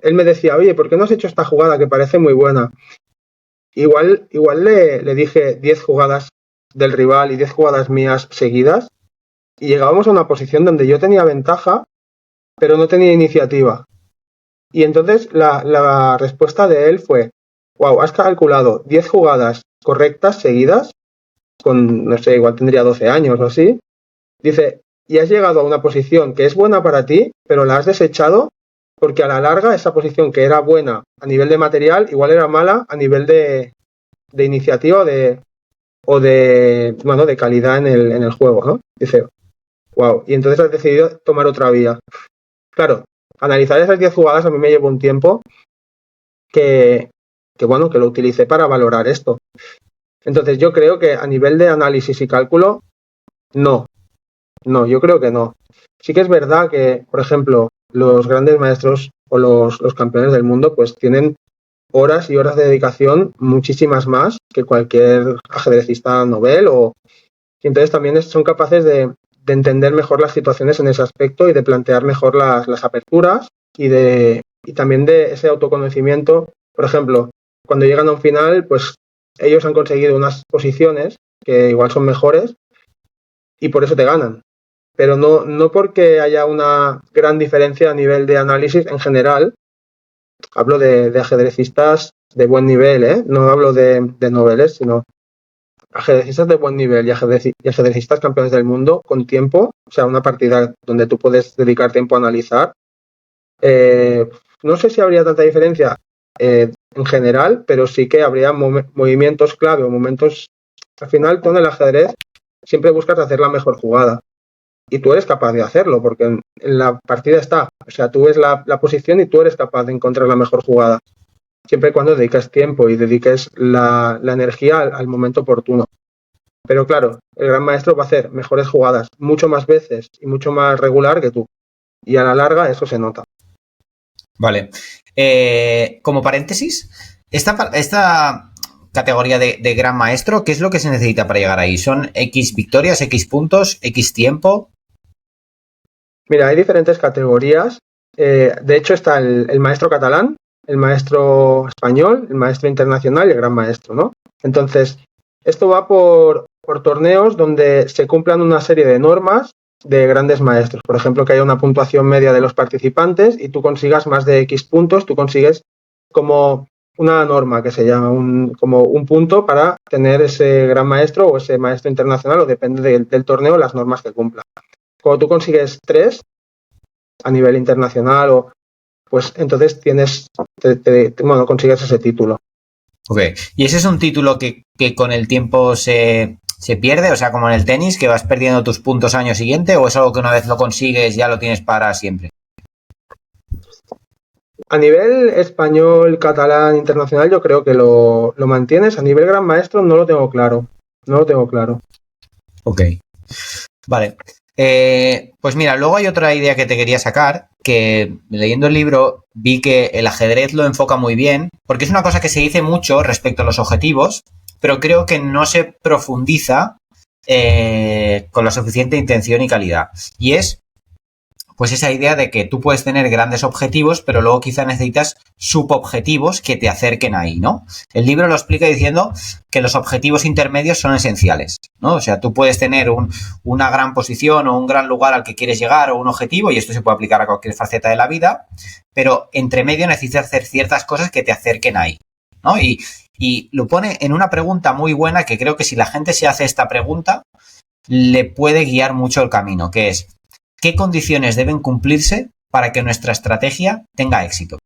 él me decía, oye, ¿por qué no has hecho esta jugada que parece muy buena? Igual le dije 10 jugadas del rival y 10 jugadas mías seguidas y llegábamos a una posición donde yo tenía ventaja, pero no tenía iniciativa. Y entonces la respuesta de él fue, wow, has calculado 10 jugadas correctas seguidas, con, no sé, igual tendría 12 años o así. Dice, y has llegado a una posición que es buena para ti, pero la has desechado porque a la larga esa posición que era buena a nivel de material, igual era mala a nivel de de iniciativa de calidad en el juego, ¿no? Dice, wow, y entonces has decidido tomar otra vía. Claro, analizar esas 10 jugadas a mí me llevó un tiempo que lo utilicé para valorar esto. Entonces yo creo que a nivel de análisis y cálculo, no, yo creo que no. Sí que es verdad que, por ejemplo, los grandes maestros o los campeones del mundo pues tienen horas y horas de dedicación, muchísimas más que cualquier ajedrecista novel, y entonces también son capaces de entender mejor las situaciones en ese aspecto y de plantear mejor las aperturas y también de ese autoconocimiento. Por ejemplo, cuando llegan a un final, pues ellos han conseguido unas posiciones que igual son mejores y por eso te ganan. Pero no porque haya una gran diferencia a nivel de análisis en general. Hablo de ajedrecistas de buen nivel, ¿eh? No hablo de noveles, sino ajedrecistas de buen nivel y ajedrecistas campeones del mundo con tiempo, o sea, una partida donde tú puedes dedicar tiempo a analizar. No sé si habría tanta diferencia en general, pero sí que habría movimientos clave o momentos. Al final, tú en el ajedrez siempre buscas hacer la mejor jugada. Y tú eres capaz de hacerlo, porque en la partida está. O sea, tú ves la posición y tú eres capaz de encontrar la mejor jugada. Siempre y cuando dediques tiempo y dediques la energía al momento oportuno. Pero claro, el gran maestro va a hacer mejores jugadas mucho más veces y mucho más regular que tú. Y a la larga eso se nota. Vale. Como paréntesis, esta categoría de gran maestro, ¿qué es lo que se necesita para llegar ahí? ¿Son X victorias, X puntos, X tiempo? Mira, hay diferentes categorías. De hecho está el maestro catalán, el maestro español, el maestro internacional y el gran maestro, ¿no? Entonces, esto va por torneos donde se cumplan una serie de normas de grandes maestros. Por ejemplo, que haya una puntuación media de los participantes y tú consigas más de X puntos, tú consigues como una norma que se llama como un punto para tener ese gran maestro o ese maestro internacional, o depende del torneo, las normas que cumpla. Cuando tú consigues 3 a nivel internacional, pues entonces consigues ese título. Ok. ¿Y ese es un título que con el tiempo se pierde? O sea, como en el tenis, que vas perdiendo tus puntos año siguiente, ¿o es algo que una vez lo consigues ya lo tienes para siempre? A nivel español, catalán, internacional, yo creo que lo mantienes. A nivel gran maestro no lo tengo claro. Ok. Vale. Pues mira, luego hay otra idea que te quería sacar, que leyendo el libro vi que el ajedrez lo enfoca muy bien, porque es una cosa que se dice mucho respecto a los objetivos, pero creo que no se profundiza con la suficiente intención y calidad. Y es pues esa idea de que tú puedes tener grandes objetivos, pero luego quizá necesitas subobjetivos que te acerquen ahí, ¿no? El libro lo explica diciendo que los objetivos intermedios son esenciales, ¿no? O sea, tú puedes tener una gran posición o un gran lugar al que quieres llegar o un objetivo, y esto se puede aplicar a cualquier faceta de la vida, pero entre medio necesitas hacer ciertas cosas que te acerquen ahí, ¿no? Y lo pone en una pregunta muy buena que creo que si la gente se hace esta pregunta, le puede guiar mucho el camino, que es: ¿qué condiciones deben cumplirse para que nuestra estrategia tenga éxito?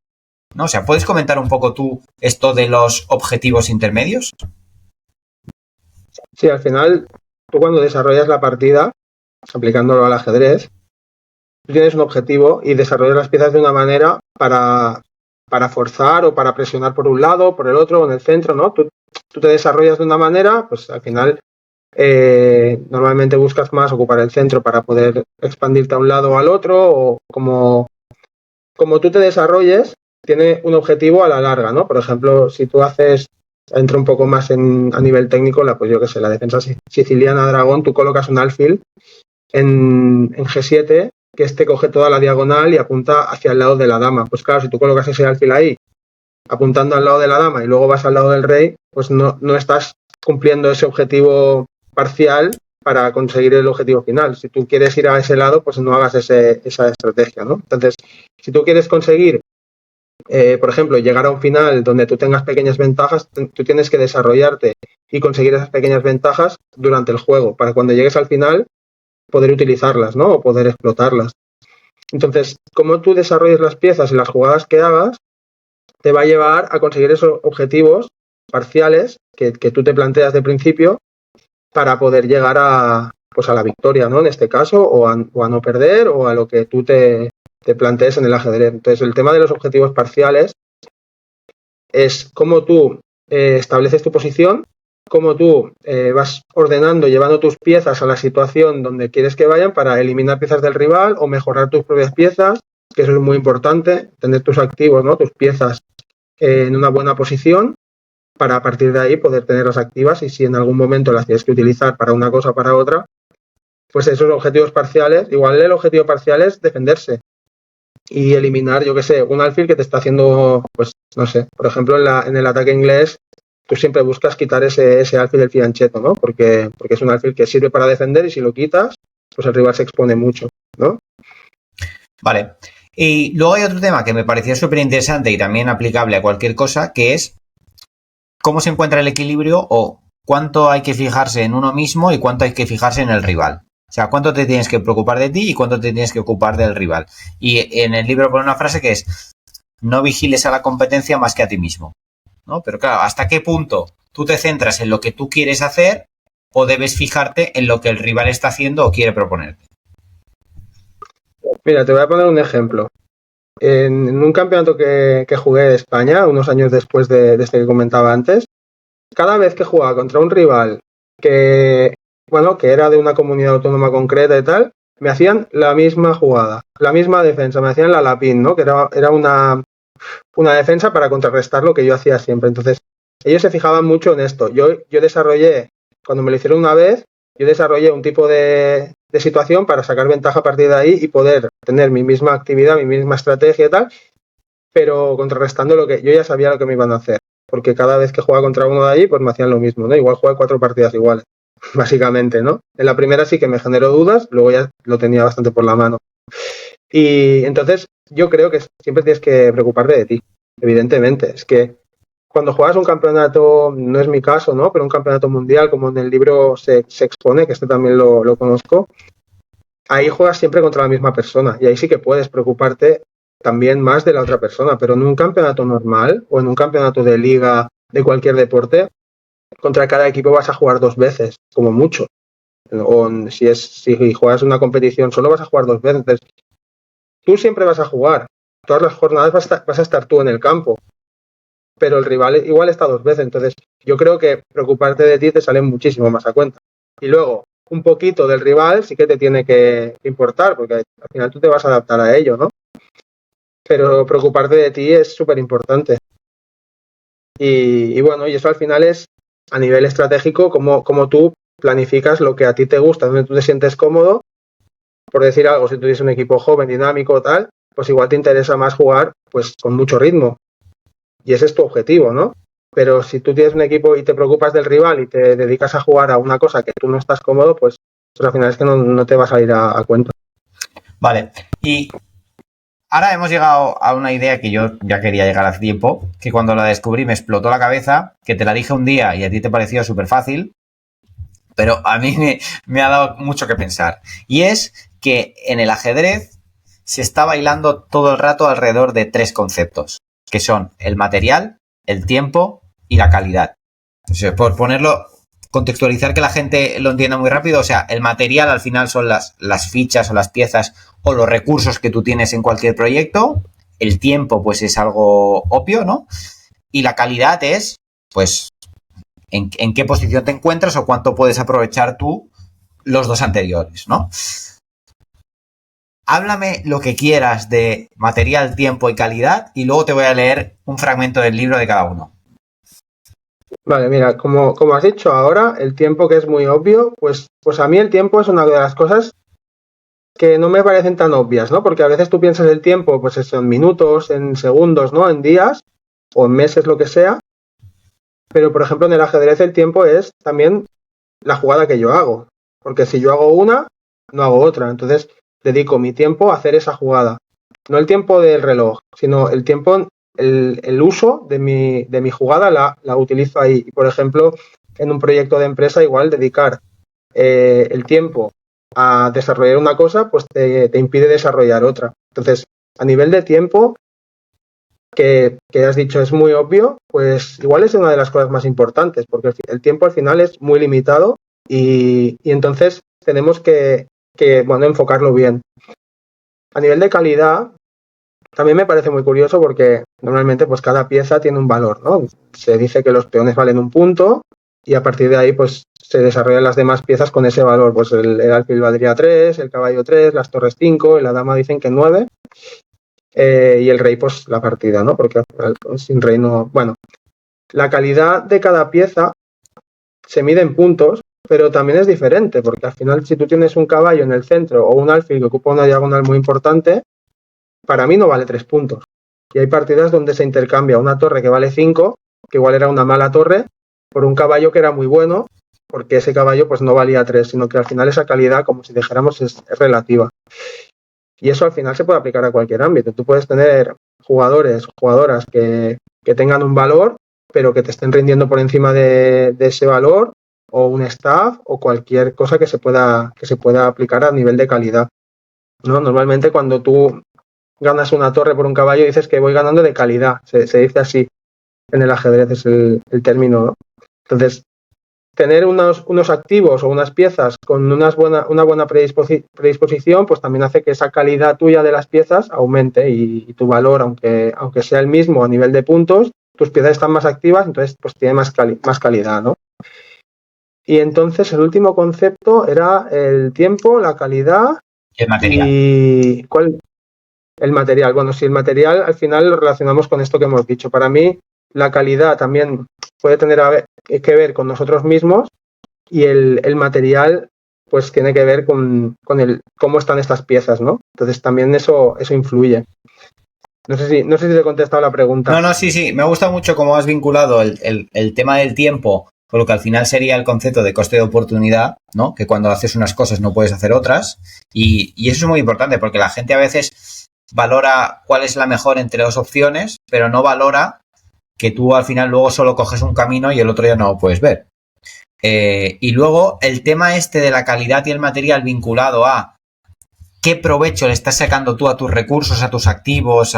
¿No? O sea, ¿puedes comentar un poco tú esto de los objetivos intermedios? Sí, al final, tú cuando desarrollas la partida, aplicándolo al ajedrez, tú tienes un objetivo y desarrollas las piezas de una manera para forzar o para presionar por un lado, por el otro o en el centro, ¿no? Tú te desarrollas de una manera, pues al final normalmente buscas más ocupar el centro para poder expandirte a un lado o al otro, o como tú te desarrolles, tiene un objetivo a la larga, ¿no? Por ejemplo, si tú entro un poco más a nivel técnico, pues yo qué sé, la defensa siciliana dragón, tú colocas un alfil en G7, que este coge toda la diagonal y apunta hacia el lado de la dama. Pues claro, si tú colocas ese alfil ahí, apuntando al lado de la dama y luego vas al lado del rey, pues no estás cumpliendo ese objetivo parcial para conseguir el objetivo final. Si tú quieres ir a ese lado, pues no hagas esa estrategia, ¿no? Entonces, si tú quieres conseguir, por ejemplo, llegar a un final donde tú tengas pequeñas ventajas, tú tienes que desarrollarte y conseguir esas pequeñas ventajas durante el juego, para cuando llegues al final poder utilizarlas, ¿no? O poder explotarlas. Entonces, como tú desarrolles las piezas y las jugadas que hagas, te va a llevar a conseguir esos objetivos parciales que tú te planteas de principio para poder llegar a la victoria, ¿no? En este caso, o a no perder, o a lo que tú te plantees en el ajedrez. Entonces, el tema de los objetivos parciales es cómo tú estableces tu posición, cómo tú vas ordenando, llevando tus piezas a la situación donde quieres que vayan para eliminar piezas del rival o mejorar tus propias piezas, que eso es muy importante, tener tus activos, ¿no? Tus piezas en una buena posición para a partir de ahí poder tenerlas activas y si en algún momento las tienes que utilizar para una cosa o para otra, pues esos objetivos parciales, igual el objetivo parcial es defenderse y eliminar, yo qué sé, un alfil que te está haciendo, pues no sé, por ejemplo en el ataque inglés tú siempre buscas quitar ese alfil del fianchetto, ¿no? Porque es un alfil que sirve para defender y si lo quitas, pues el rival se expone mucho, ¿no? Vale. Y luego hay otro tema que me pareció súper interesante y también aplicable a cualquier cosa, que es cómo se encuentra el equilibrio o cuánto hay que fijarse en uno mismo y cuánto hay que fijarse en el rival. O sea, cuánto te tienes que preocupar de ti y cuánto te tienes que ocupar del rival. Y en el libro pone una frase que es: no vigiles a la competencia más que a ti mismo, ¿no? Pero claro, ¿hasta qué punto tú te centras en lo que tú quieres hacer o debes fijarte en lo que el rival está haciendo o quiere proponerte? Mira, te voy a poner un ejemplo. En un campeonato que jugué de España, unos años después de este que comentaba antes, cada vez que jugaba contra un rival que era de una comunidad autónoma concreta y tal, me hacían la misma jugada, la misma defensa, me hacían la lapín, ¿no? Que era una defensa para contrarrestar lo que yo hacía siempre. Entonces, ellos se fijaban mucho en esto. Yo desarrollé, cuando me lo hicieron una vez, yo desarrollé un tipo de situación para sacar ventaja a partir de ahí y poder tener mi misma actividad, mi misma estrategia y tal, pero contrarrestando lo que yo ya sabía lo que me iban a hacer. Porque cada vez que jugaba contra uno de allí, pues me hacían lo mismo, ¿no? Igual jugué 4 partidas iguales, básicamente, ¿no? En la primera sí que me generó dudas, luego ya lo tenía bastante por la mano. Y entonces yo creo que siempre tienes que preocuparte de ti, evidentemente. Es que cuando juegas un campeonato, no es mi caso, ¿no? Pero un campeonato mundial, como en el libro se expone, que este también lo conozco, ahí juegas siempre contra la misma persona y ahí sí que puedes preocuparte también más de la otra persona, pero en un campeonato normal o en un campeonato de liga de cualquier deporte, contra cada equipo vas a jugar 2 veces, como mucho. O si juegas una competición solo vas a jugar 2 veces. Entonces, tú siempre vas a jugar. Todas las jornadas vas a estar tú en el campo, pero el rival igual está 2 veces. Entonces, yo creo que preocuparte de ti te sale muchísimo más a cuenta. Y luego, un poquito del rival sí que te tiene que importar, porque al final tú te vas a adaptar a ello, ¿no? Pero preocuparte de ti es súper importante. Y bueno, y eso al final es a nivel estratégico, como tú planificas lo que a ti te gusta, donde tú te sientes cómodo. Por decir algo, si tú tienes un equipo joven, dinámico o tal, pues igual te interesa más jugar pues con mucho ritmo. Y ese es tu objetivo, ¿no? Pero si tú tienes un equipo y te preocupas del rival y te dedicas a jugar a una cosa que tú no estás cómodo, pues al final es que no te va a salir a cuento. Vale, y ahora hemos llegado a una idea que yo ya quería llegar hace tiempo, que cuando la descubrí me explotó la cabeza, que te la dije un día y a ti te pareció súper fácil, pero a mí me ha dado mucho que pensar. Y es que en el ajedrez se está bailando todo el rato alrededor de 3 conceptos, que son el material, el tiempo y la calidad. O sea, por ponerlo, contextualizar que la gente lo entienda muy rápido, o sea, el material al final son las fichas o las piezas o los recursos que tú tienes en cualquier proyecto. El tiempo, pues es algo obvio, ¿no? Y la calidad es, pues, en qué posición te encuentras o cuánto puedes aprovechar tú los 2 anteriores, ¿no? Háblame lo que quieras de material, tiempo y calidad y luego te voy a leer un fragmento del libro de cada uno. Vale, mira, como has dicho ahora, el tiempo que es muy obvio, pues a mí el tiempo es una de las cosas que no me parecen tan obvias, ¿no? Porque a veces tú piensas el tiempo, pues eso, en minutos, en segundos, ¿no? En días o en meses, lo que sea. Pero, por ejemplo, en el ajedrez el tiempo es también la jugada que yo hago. Porque si yo hago una, no hago otra. Entonces, dedico mi tiempo a hacer esa jugada. No el tiempo del reloj, sino el tiempo, el uso de mi jugada la utilizo ahí. Y, por ejemplo, en un proyecto de empresa, igual dedicar el tiempo a desarrollar una cosa, pues te impide desarrollar otra. Entonces, a nivel de tiempo, que has dicho es muy obvio, pues igual es una de las cosas más importantes, porque el tiempo al final es muy limitado y entonces tenemos que bueno, enfocarlo bien. A nivel de calidad, también me parece muy curioso porque normalmente pues cada pieza tiene un valor, ¿no? Se dice que los peones valen un punto y a partir de ahí pues se desarrollan las demás piezas con ese valor. Pues el alfil valdría 3, el caballo 3, las torres 5 y la dama dicen que 9 y el rey pues la partida, ¿no? Porque sin rey no... Bueno, la calidad de cada pieza se mide en puntos, pero también es diferente porque al final si tú tienes un caballo en el centro o un alfil que ocupa una diagonal muy importante, para mí no vale 3 puntos. Y hay partidas donde se intercambia una torre que vale 5, que igual era una mala torre, por un caballo que era muy bueno, porque ese caballo pues no valía 3, sino que al final esa calidad, como si dijéramos, es relativa. Y eso al final se puede aplicar a cualquier ámbito. Tú puedes tener jugadores, jugadoras que tengan un valor, pero que te estén rindiendo por encima de ese valor, o un staff, o cualquier cosa que se pueda aplicar a nivel de calidad, ¿no? Normalmente cuando tú ganas una torre por un caballo dices que voy ganando de calidad, se dice así en el ajedrez, es el término, ¿no? Entonces, tener unos activos o unas piezas con una buena predisposición, pues también hace que esa calidad tuya de las piezas aumente y tu valor, aunque sea el mismo a nivel de puntos, tus piezas están más activas, entonces pues tiene más calidad, ¿no? Y entonces el último concepto era el tiempo, la calidad El material. y ¿cuál? El material. Bueno, si el material al final lo relacionamos con esto que hemos dicho. Para mí, la calidad también puede tener que ver con nosotros mismos y el material pues tiene que ver con cómo están estas piezas, ¿no? Entonces también eso influye. No sé si te he contestado la pregunta. No, sí. Me gusta mucho cómo has vinculado el tema del tiempo con lo que al final sería el concepto de coste de oportunidad, ¿no? Que cuando haces unas cosas no puedes hacer otras. Y eso es muy importante porque la gente a veces valora cuál es la mejor entre dos opciones, pero no valora que tú al final luego solo coges un camino y el otro ya no lo puedes ver. Y luego el tema este de la calidad y el material vinculado a qué provecho le estás sacando tú a tus recursos, a tus activos,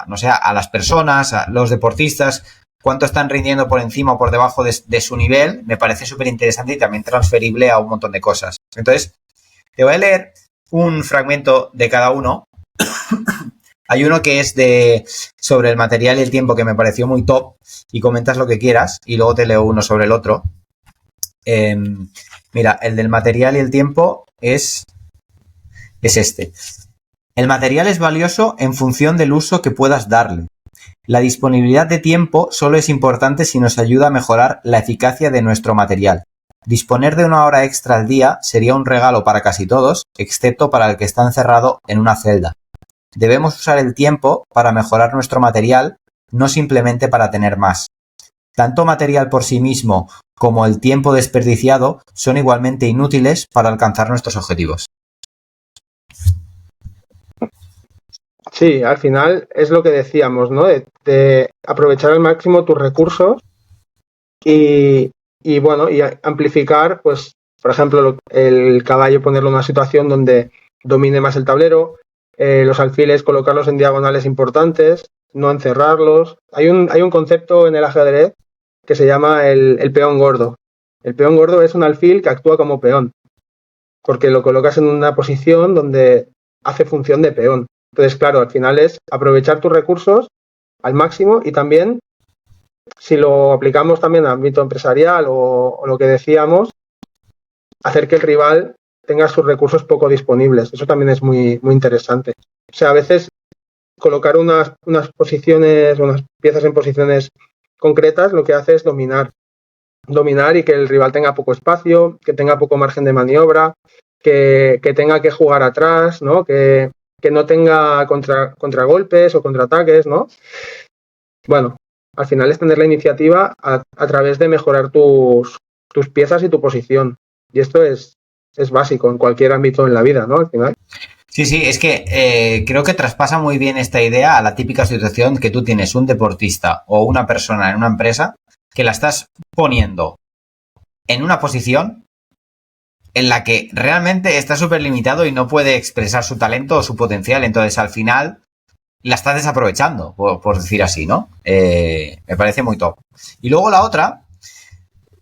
no sé, a las personas, a los deportistas, cuánto están rindiendo por encima o por debajo de su nivel, me parece súper interesante y también transferible a un montón de cosas. Entonces, te voy a leer un fragmento de cada uno. Hay uno que es sobre el material y el tiempo que me pareció muy top y comentas lo que quieras y luego te leo uno sobre el otro. Mira, el del material y el tiempo es este. El material es valioso en función del uso que puedas darle. La disponibilidad de tiempo solo es importante si nos ayuda a mejorar la eficacia de nuestro material. Disponer de una hora extra al día sería un regalo para casi todos, excepto para el que está encerrado en una celda. Debemos usar el tiempo para mejorar nuestro material, no simplemente para tener más. Tanto material por sí mismo como el tiempo desperdiciado son igualmente inútiles para alcanzar nuestros objetivos. Sí, al final es lo que decíamos, ¿no? De aprovechar al máximo tus recursos y bueno, y amplificar, pues, por ejemplo, el caballo ponerlo en una situación donde domine más el tablero, los alfiles colocarlos en diagonales importantes, no encerrarlos. Hay un concepto en el ajedrez que se llama el peón gordo. El peón gordo es un alfil que actúa como peón, porque lo colocas en una posición donde hace función de peón. Entonces, claro, al final es aprovechar tus recursos al máximo y también, si lo aplicamos también al ámbito empresarial o lo que decíamos, hacer que el rival tenga sus recursos poco disponibles. Eso también es muy, muy interesante. O sea, a veces colocar unas posiciones, unas piezas en posiciones concretas, lo que hace es dominar y que el rival tenga poco espacio, que tenga poco margen de maniobra, que tenga que jugar atrás, ¿no? Que no tenga contragolpes o contraataques, ¿no? Bueno, al final es tener la iniciativa a través de mejorar tus piezas y tu posición. Y esto es básico en cualquier ámbito en la vida, ¿no? Al final. Sí, es que creo que traspasa muy bien esta idea a la típica situación que tú tienes un deportista o una persona en una empresa que la estás poniendo en una posición en la que realmente está súper limitado y no puede expresar su talento o su potencial. Entonces, al final, la estás desaprovechando, por decir así, ¿no? Me parece muy top. Y luego la otra,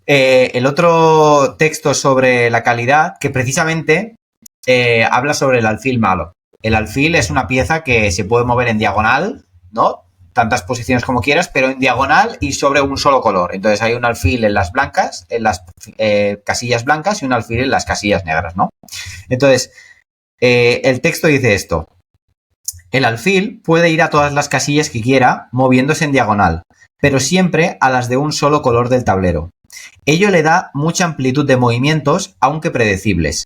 el otro texto sobre la calidad, que precisamente habla sobre el alfil malo. El alfil es una pieza que se puede mover en diagonal, ¿no? Tantas posiciones como quieras, pero en diagonal y sobre un solo color. Entonces hay un alfil en las blancas, en las casillas blancas y un alfil en las casillas negras, ¿no? Entonces, el texto dice esto. El alfil puede ir a todas las casillas que quiera, moviéndose en diagonal, pero siempre a las de un solo color del tablero. Ello le da mucha amplitud de movimientos, aunque predecibles.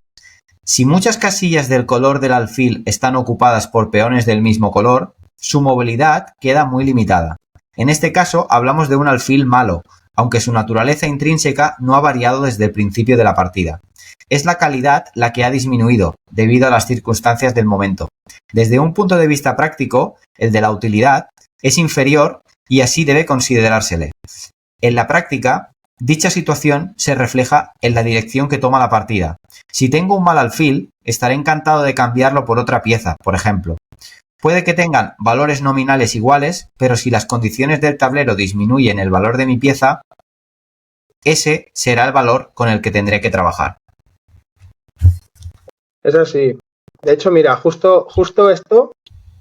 Si muchas casillas del color del alfil están ocupadas por peones del mismo color, su movilidad queda muy limitada. En este caso hablamos de un alfil malo, aunque su naturaleza intrínseca no ha variado desde el principio de la partida. Es la calidad la que ha disminuido, debido a las circunstancias del momento. Desde un punto de vista práctico, el de la utilidad, es inferior y así debe considerársele. En la práctica, dicha situación se refleja en la dirección que toma la partida. Si tengo un mal alfil, estaré encantado de cambiarlo por otra pieza, por ejemplo. Puede que tengan valores nominales iguales, pero si las condiciones del tablero disminuyen el valor de mi pieza, ese será el valor con el que tendré que trabajar. Es así. De hecho, mira, justo esto,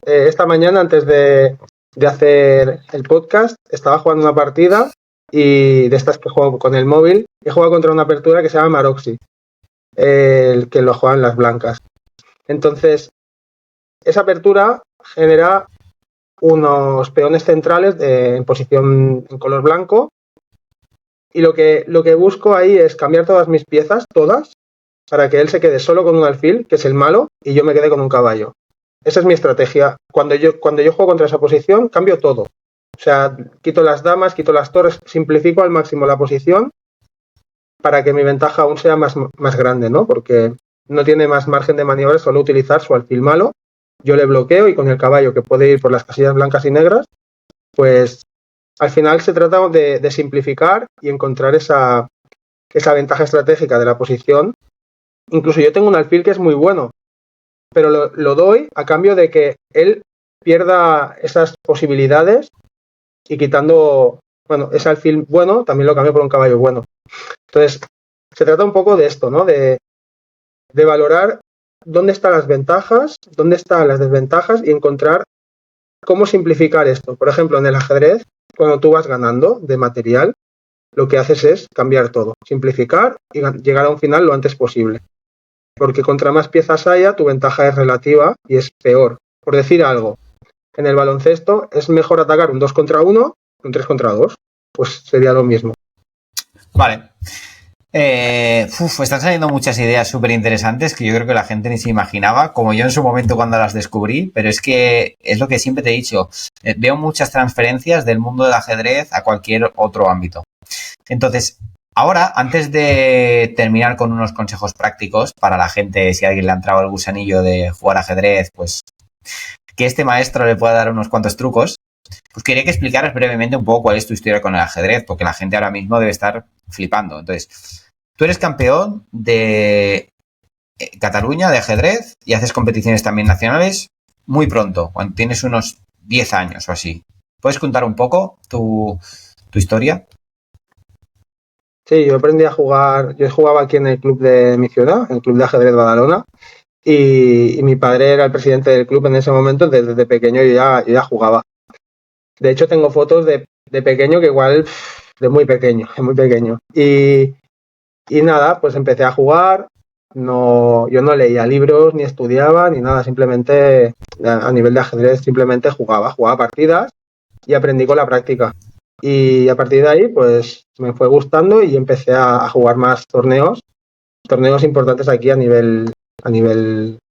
esta mañana antes de hacer el podcast, estaba jugando una partida y de estas que juego con el móvil, he jugado contra una apertura que se llama Maroxy, el que lo juegan las blancas. Entonces, esa apertura genera unos peones centrales en posición en color blanco y lo que busco ahí es cambiar todas mis piezas, todas, para que él se quede solo con un alfil, que es el malo, y yo me quede con un caballo. Esa es mi estrategia. Cuando yo juego contra esa posición, cambio todo. O sea, quito las damas, quito las torres, simplifico al máximo la posición para que mi ventaja aún sea más grande, ¿no? Porque no tiene más margen de maniobra solo utilizar su alfil malo. Yo le bloqueo y con el caballo que puede ir por las casillas blancas y negras, pues al final se trata de simplificar y encontrar esa ventaja estratégica de la posición. Incluso yo tengo un alfil que es muy bueno, pero lo doy a cambio de que él pierda esas posibilidades y quitando, bueno, ese alfil bueno, también lo cambio por un caballo bueno. Entonces, se trata un poco de esto, ¿no? De valorar dónde están las ventajas, dónde están las desventajas y encontrar cómo simplificar esto. Por ejemplo, en el ajedrez, cuando tú vas ganando de material, lo que haces es cambiar todo, simplificar y llegar a un final lo antes posible. Porque contra más piezas haya, tu ventaja es relativa y es peor. Por decir algo, en el baloncesto es mejor atacar un 2 contra 1 que un 3 contra 2. Pues sería lo mismo. Vale. Están saliendo muchas ideas súper interesantes que yo creo que la gente ni se imaginaba, como yo en su momento cuando las descubrí, pero es que es lo que siempre te he dicho. Veo muchas transferencias del mundo del ajedrez a cualquier otro ámbito. Entonces, ahora, antes de terminar con unos consejos prácticos para la gente, si a alguien le ha entrado el gusanillo de jugar ajedrez, pues que este maestro le pueda dar unos cuantos trucos, pues quería que explicaras brevemente un poco cuál es tu historia con el ajedrez, porque la gente ahora mismo debe estar flipando. Entonces, tú eres campeón de Cataluña de ajedrez y haces competiciones también nacionales muy pronto, cuando tienes unos 10 años o así. ¿Puedes contar un poco tu historia? Sí, yo aprendí a jugar, yo jugaba aquí en el club de mi ciudad, el club de ajedrez Badalona, y mi padre era el presidente del club en ese momento, desde pequeño yo ya jugaba. De hecho, tengo fotos de pequeño que igual, de muy pequeño. Y nada, pues empecé a jugar, yo no leía libros, ni estudiaba, ni nada, simplemente a nivel de ajedrez simplemente jugaba partidas y aprendí con la práctica. Y a partir de ahí, pues me fue gustando y empecé a jugar más torneos importantes aquí a nivel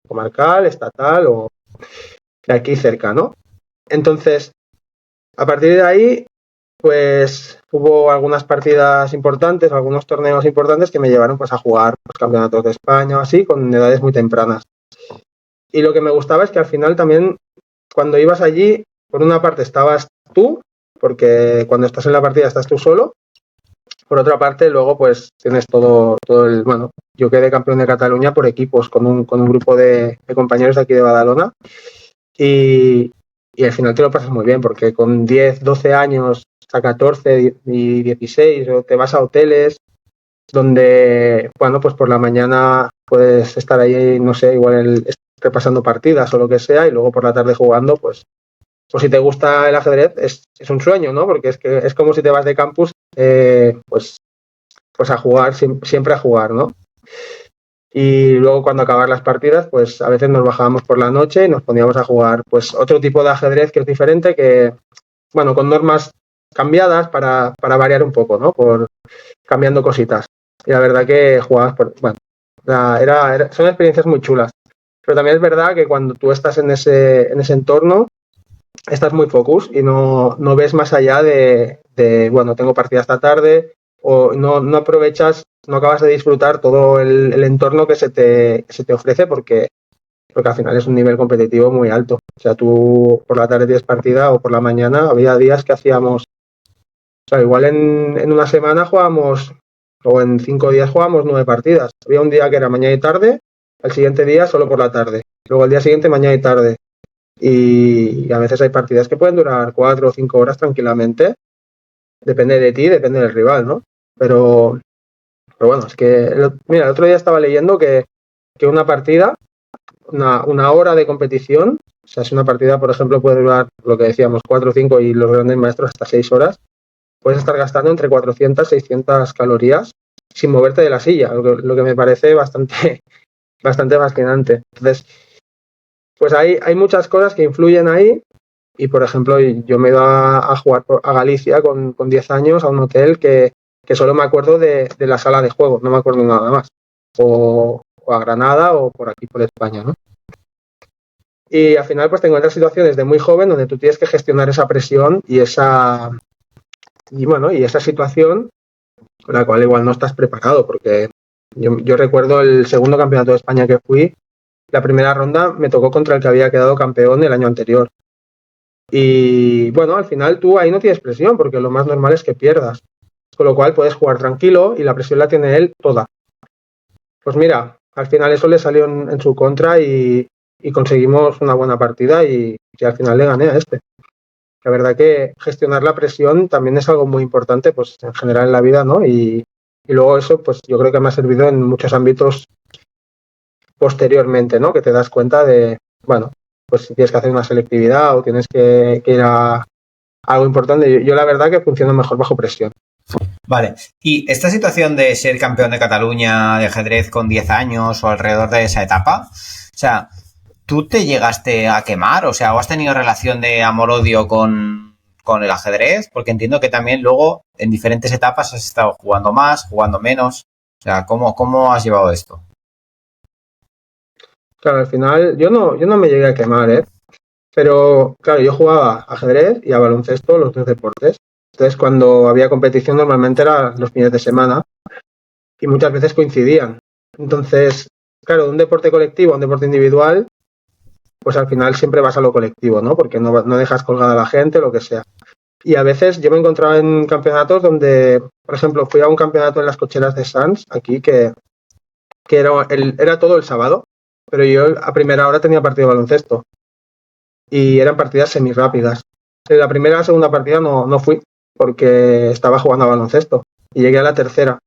comarcal, estatal o de aquí cerca, ¿no? Entonces, a partir de ahí, pues hubo algunas partidas importantes, algunos torneos importantes que me llevaron pues a jugar pues, campeonatos de España o así, con edades muy tempranas. Y lo que me gustaba es que al final también, cuando ibas allí, por una parte estabas tú, porque cuando estás en la partida estás tú solo. Por otra parte, luego pues tienes todo el... Bueno, yo quedé campeón de Cataluña por equipos con un grupo de compañeros de aquí de Badalona. Y y al final te lo pasas muy bien, porque con 10, 12 años, hasta 14 y 16, o te vas a hoteles donde, bueno, pues por la mañana puedes estar ahí, no sé, igual repasando partidas o lo que sea, y luego por la tarde jugando, pues si te gusta el ajedrez, es un sueño, ¿no? Porque es que es como si te vas de campus, pues a jugar, siempre a jugar, ¿no? Y luego cuando acabar las partidas, pues a veces nos bajábamos por la noche y nos poníamos a jugar pues otro tipo de ajedrez que es diferente, que, bueno, con normas cambiadas para variar un poco, ¿no? Por cambiando cositas. Y la verdad que jugabas bueno, son experiencias muy chulas. Pero también es verdad que cuando tú estás en ese entorno, estás muy focus y no ves más allá bueno, tengo partida esta tarde, o no aprovechas, no acabas de disfrutar todo el entorno que se te ofrece, porque al final es un nivel competitivo muy alto. O sea, tú por la tarde tienes partida o por la mañana, había días que hacíamos, o sea, igual en una semana jugábamos, o en 5 días jugábamos 9 partidas. Había un día que era mañana y tarde, al siguiente día solo por la tarde, luego el día siguiente mañana y tarde. Y a veces hay partidas que pueden durar 4 o 5 horas tranquilamente. Depende de ti, depende del rival, ¿no? Pero bueno, es que, mira, el otro día estaba leyendo que una partida, una hora de competición, o sea, si una partida, por ejemplo, puede durar lo que decíamos, 4 o 5 y los grandes maestros hasta 6 horas, puedes estar gastando entre 400 y 600 calorías sin moverte de la silla, lo que me parece bastante, bastante fascinante. Entonces, pues hay muchas cosas que influyen ahí. Y, por ejemplo, yo me he ido a jugar a Galicia con 10 años a un hotel que solo me acuerdo de la sala de juegos, no me acuerdo nada más. O a Granada o por aquí, por España, ¿no? Y al final pues tengo otras situaciones de muy joven donde tú tienes que gestionar esa presión y esa situación con la cual igual no estás preparado, porque yo recuerdo el segundo campeonato de España que fui, la primera ronda me tocó contra el que había quedado campeón el año anterior. Y bueno, al final tú ahí no tienes presión, porque lo más normal es que pierdas. Con lo cual puedes jugar tranquilo y la presión la tiene él toda. Pues mira, al final eso le salió en su contra y conseguimos una buena partida y al final le gané a este. La verdad que gestionar la presión también es algo muy importante, pues en general en la vida, ¿no? Y luego eso, pues yo creo que me ha servido en muchos ámbitos posteriormente, ¿no? Que te das cuenta de, bueno, pues si tienes que hacer una selectividad o tienes que ir a algo importante. Yo la verdad que funciono mejor bajo presión. Vale, y esta situación de ser campeón de Cataluña de ajedrez con 10 años o alrededor de esa etapa, o sea, ¿tú te llegaste a quemar? O sea, ¿o has tenido relación de amor-odio con el ajedrez? Porque entiendo que también luego en diferentes etapas has estado jugando más, jugando menos. O sea, ¿cómo has llevado esto? Claro, al final yo no me llegué a quemar, ¿eh? Pero claro, yo jugaba a ajedrez y a baloncesto, los dos deportes. Entonces, cuando había competición normalmente eran los fines de semana y muchas veces coincidían. Entonces, claro, de un deporte colectivo a un deporte individual, pues al final siempre vas a lo colectivo, ¿no? Porque no dejas colgada a la gente, lo que sea. Y a veces yo me encontraba en campeonatos donde, por ejemplo, fui a un campeonato en las cocheras de Sants, aquí, que era todo el sábado, pero yo a primera hora tenía partido de baloncesto. Y eran partidas semi-rápidas. En la primera y la segunda partida no fui, porque estaba jugando a baloncesto. Y llegué a la tercera.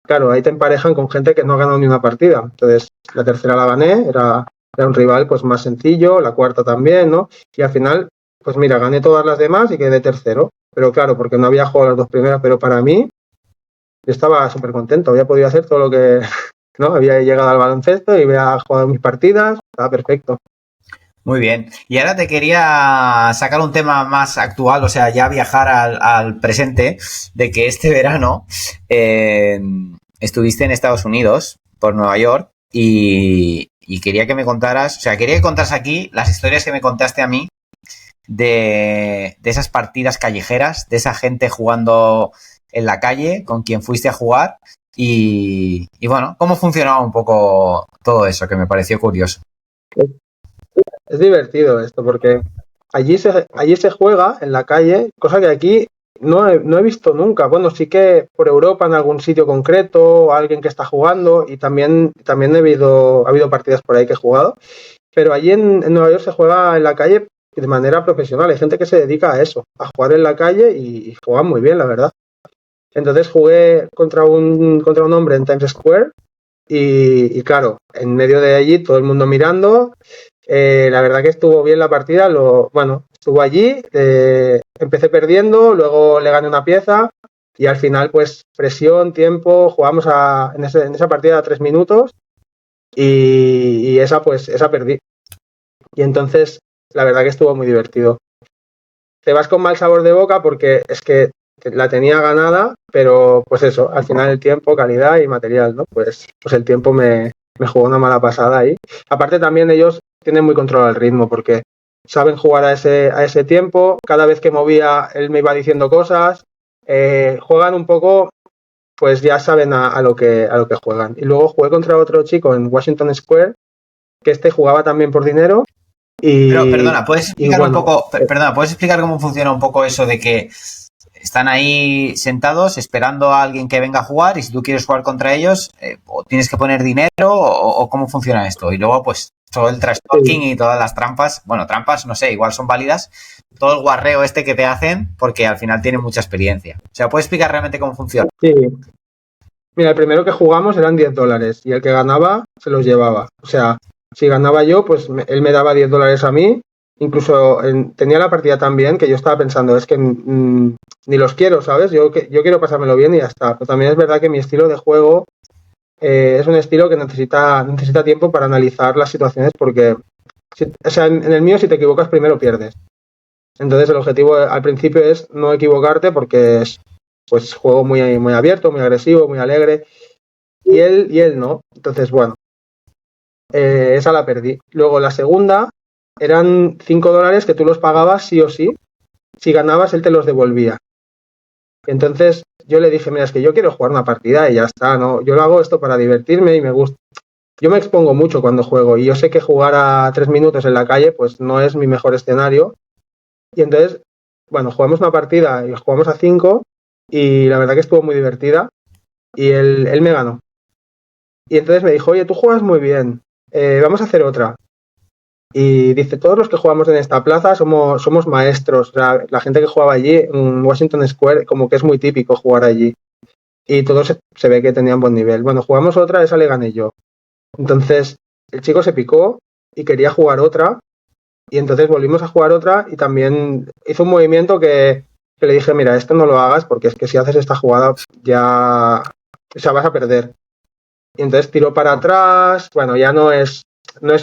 Claro, ahí te emparejan con gente que no ha ganado ni una partida. Entonces, la tercera la gané, era un rival pues más sencillo, la cuarta también, ¿no? Y al final, pues mira, gané todas las demás y quedé tercero. Pero claro, porque no había jugado las dos primeras, pero para mí, yo estaba súper contento, había podido hacer todo lo que, ¿no? Había llegado al baloncesto y había jugado mis partidas, estaba perfecto. Muy bien. Y ahora te quería sacar un tema más actual, o sea, ya viajar al presente, de que este verano estuviste en Estados Unidos, por Nueva York, y quería que me contaras, o sea, quería que contaras aquí las historias que me contaste a mí de esas partidas callejeras, de esa gente jugando en la calle con quien fuiste a jugar y bueno, cómo funcionaba un poco todo eso, que me pareció curioso. Es divertido esto porque allí se juega en la calle, cosa que aquí no he visto nunca. Bueno, sí que por Europa en algún sitio concreto, alguien que está jugando y también ha habido partidas por ahí que he jugado, pero allí en Nueva York se juega en la calle de manera profesional. Hay gente que se dedica a eso, a jugar en la calle y juegan muy bien, la verdad. Entonces jugué contra un hombre en Times Square y claro, en medio de allí todo el mundo mirando. La verdad que estuvo bien la partida. Bueno, estuvo allí, empecé perdiendo, luego le gané una pieza y al final pues presión, tiempo, jugamos en esa partida a 3 minutos y esa perdí. Y entonces la verdad que estuvo muy divertido. Te vas con mal sabor de boca porque es que la tenía ganada, pero pues eso, al final el tiempo, calidad y material, ¿no? Pues el tiempo me jugó una mala pasada ahí. Aparte también ellos tienen muy controlado el ritmo porque saben jugar a ese tiempo. Cada vez que movía, él me iba diciendo cosas. Juegan un poco, pues ya saben a lo que juegan. Y luego jugué contra otro chico en Washington Square, que jugaba también por dinero. Pero, perdona, ¿puedes explicar bueno, un poco, ¿puedes explicar cómo funciona un poco eso de que están ahí sentados esperando a alguien que venga a jugar y si tú quieres jugar contra ellos, o tienes que poner dinero o cómo funciona esto? Y luego, pues, todo el trash talking y todas las trampas, bueno, trampas, no sé, igual son válidas, todo el guarreo que te hacen porque al final tienen mucha experiencia. O sea, ¿puedes explicar realmente cómo funciona? Sí. Mira, el primero que jugamos eran $10 y el que ganaba se los llevaba. O sea, si ganaba yo, pues él me daba $10 a mí. Incluso tenía la partida tan bien que yo estaba pensando, es que ni los quiero, ¿sabes? Yo quiero pasármelo bien y ya está. Pero también es verdad que mi estilo de juego es un estilo que necesita tiempo para analizar las situaciones porque, o sea, en el mío si te equivocas primero pierdes. Entonces el objetivo al principio es no equivocarte porque es pues juego muy, muy abierto, muy agresivo, muy alegre. Y él no. Entonces, bueno, esa la perdí. Luego la segunda eran $5 que tú los pagabas sí o sí. Si ganabas, él te los devolvía. Entonces yo le dije, mira, es que yo quiero jugar una partida y ya está, ¿no? Yo lo hago esto para divertirme y me gusta. Yo me expongo mucho cuando juego y yo sé que jugar a 3 minutos en la calle pues no es mi mejor escenario. Y entonces, bueno, jugamos una partida y jugamos a 5 y la verdad que estuvo muy divertida y él me ganó. Y entonces me dijo, oye, tú juegas muy bien, vamos a hacer otra. Y dice, todos los que jugamos en esta plaza somos maestros. O sea, la gente que jugaba allí en Washington Square, como que es muy típico jugar allí. Y todos se ve que tenían buen nivel. Bueno, jugamos otra, esa le gané yo. Entonces, el chico se picó y quería jugar otra. Y entonces volvimos a jugar otra y también hizo un movimiento que le dije, mira, esto no lo hagas porque es que si haces esta jugada ya, o sea, vas a perder. Y entonces tiró para atrás, bueno, ya no es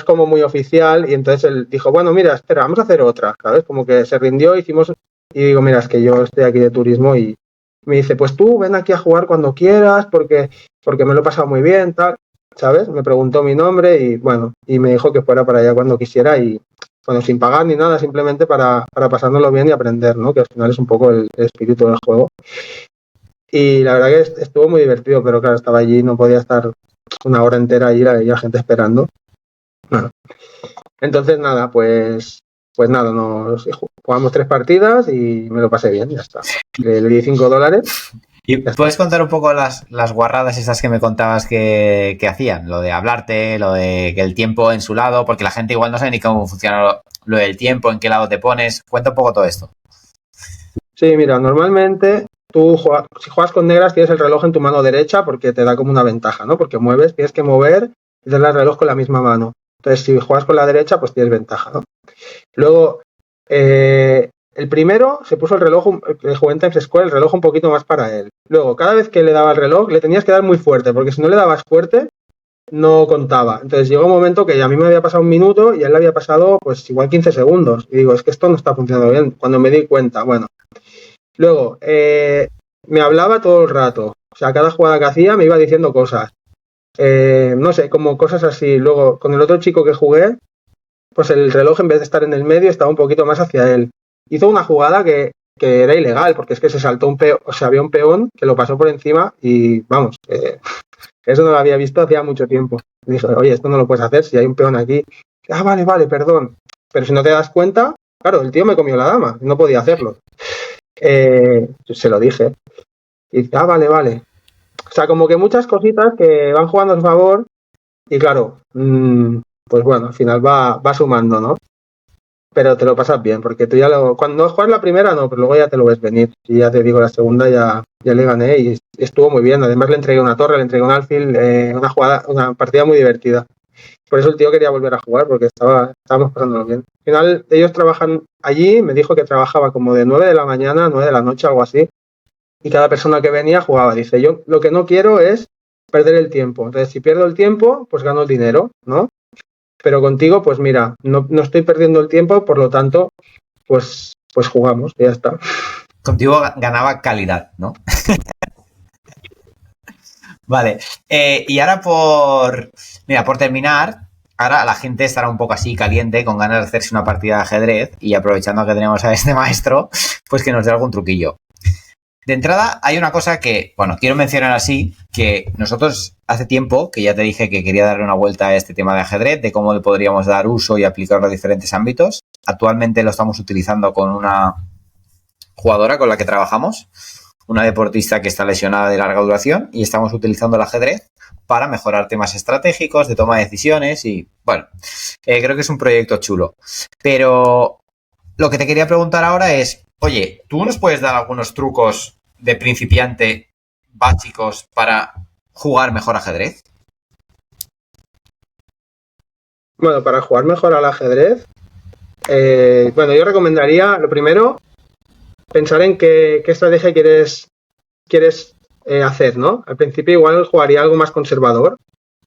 como muy oficial y entonces él dijo, bueno, mira, espera, vamos a hacer otra, ¿sabes? Como que se rindió, hicimos, y digo, mira, es que yo estoy aquí de turismo y me dice, pues tú ven aquí a jugar cuando quieras porque me lo he pasado muy bien, tal, ¿sabes? Me preguntó mi nombre y bueno, y me dijo que fuera para allá cuando quisiera y bueno, sin pagar ni nada, simplemente para pasárnoslo bien y aprender, ¿no? Que al final es un poco el espíritu del juego. Y la verdad que estuvo muy divertido, pero claro, estaba allí, no podía estar una hora entera allí, la gente esperando. Bueno, entonces nada, pues nada, jugamos 3 partidas y me lo pasé bien, ya está. Le di $5. ¿Y puedes contar un poco las guarradas esas que me contabas que hacían? Lo de hablarte, lo de que el tiempo en su lado, porque la gente igual no sabe ni cómo funciona lo del tiempo, en qué lado te pones. Cuenta un poco todo esto. Sí, mira, normalmente si juegas con negras tienes el reloj en tu mano derecha porque te da como una ventaja, ¿no? Porque tienes que mover y darle al reloj con la misma mano. Entonces, si juegas con la derecha, pues tienes ventaja, ¿no? Luego, el primero se puso el reloj, el jugué en Times Square, el reloj un poquito más para él. Luego, cada vez que le daba el reloj, le tenías que dar muy fuerte, porque si no le dabas fuerte, no contaba. Entonces llegó un momento que a mí me había pasado 1 minuto y a él le había pasado pues igual 15 segundos. Y digo, es que esto no está funcionando bien. Cuando me di cuenta, bueno. Luego, me hablaba todo el rato. O sea, cada jugada que hacía me iba diciendo cosas. No sé, como cosas así. Luego, con el otro chico que jugué, pues el reloj en vez de estar en el medio estaba un poquito más hacia él. Hizo una jugada que era ilegal, porque es que se saltó un peón, o sea, había un peón que lo pasó por encima y vamos, eso no lo había visto hacía mucho tiempo. Y dije, oye, esto no lo puedes hacer si hay un peón aquí. Ah, vale, perdón. Pero si no te das cuenta, claro, el tío me comió la dama, no podía hacerlo. Se lo dije. Y dice, vale. O sea, como que muchas cositas que van jugando a su favor y claro, pues bueno, al final va sumando, ¿no? pero te lo pasas bien, porque tú ya cuando juegas la primera no, pero luego ya te lo ves venir. Y ya te digo, la segunda ya le gané y estuvo muy bien. Además le entregué una torre, le entregué un alfil, una partida muy divertida. Por eso el tío quería volver a jugar, porque estábamos pasándolo bien. Al final, ellos trabajan allí, me dijo que trabajaba como de 9 de la mañana a 9 de la noche, algo así. Y cada persona que venía jugaba. Dice, yo lo que no quiero es perder el tiempo. Entonces, si pierdo el tiempo, pues gano el dinero, ¿no? Pero contigo, pues mira, no estoy perdiendo el tiempo, por lo tanto, pues jugamos y ya está. Contigo ganaba calidad, ¿no? Vale. Y ahora por terminar, ahora la gente estará un poco así caliente, con ganas de hacerse una partida de ajedrez y aprovechando que tenemos a este maestro, pues que nos dé algún truquillo. De entrada, hay una cosa que, bueno, quiero mencionar así, que nosotros hace tiempo, que ya te dije que quería darle una vuelta a este tema de ajedrez, de cómo le podríamos dar uso y aplicarlo a diferentes ámbitos. Actualmente lo estamos utilizando con una jugadora con la que trabajamos, una deportista que está lesionada de larga duración, y estamos utilizando el ajedrez para mejorar temas estratégicos, de toma de decisiones y, bueno, creo que es un proyecto chulo. Pero lo que te quería preguntar ahora es, oye, ¿tú nos puedes dar algunos trucos de principiante básicos para jugar mejor ajedrez? Bueno, para jugar mejor al ajedrez, bueno, yo recomendaría, lo primero, pensar en qué estrategia quieres hacer, ¿no? Al principio igual jugaría algo más conservador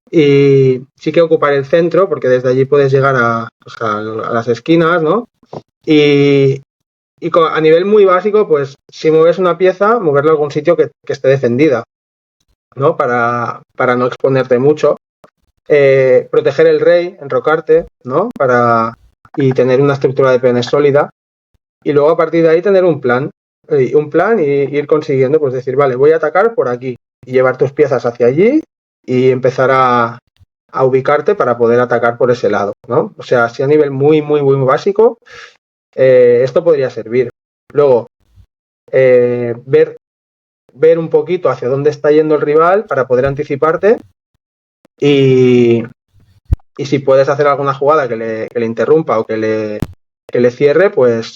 y sí que ocupar el centro, porque desde allí puedes llegar a las esquinas, ¿no? Y a nivel muy básico, pues si mueves una pieza, moverla a algún sitio que esté defendida, ¿no? Para no exponerte mucho. Proteger el rey, enrocarte, ¿no? Y tener una estructura de peones sólida. Y luego a partir de ahí tener un plan y ir consiguiendo, pues decir, vale, voy a atacar por aquí y llevar tus piezas hacia allí y empezar a ubicarte para poder atacar por ese lado, ¿no? O sea, si a nivel muy, muy, muy básico, esto podría servir. Luego, ver un poquito hacia dónde está yendo el rival para poder anticiparte y si puedes hacer alguna jugada que le interrumpa o que le cierre, pues,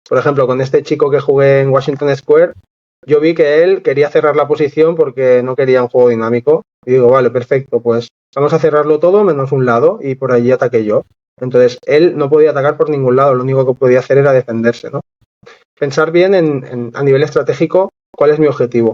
por ejemplo, con este chico que jugué en Washington Square, yo vi que él quería cerrar la posición porque no quería un juego dinámico. Y digo, vale, perfecto, pues vamos a cerrarlo todo menos un lado y por allí ataqué yo. Entonces, él no podía atacar por ningún lado, lo único que podía hacer era defenderse, ¿no? Pensar bien a nivel estratégico cuál es mi objetivo,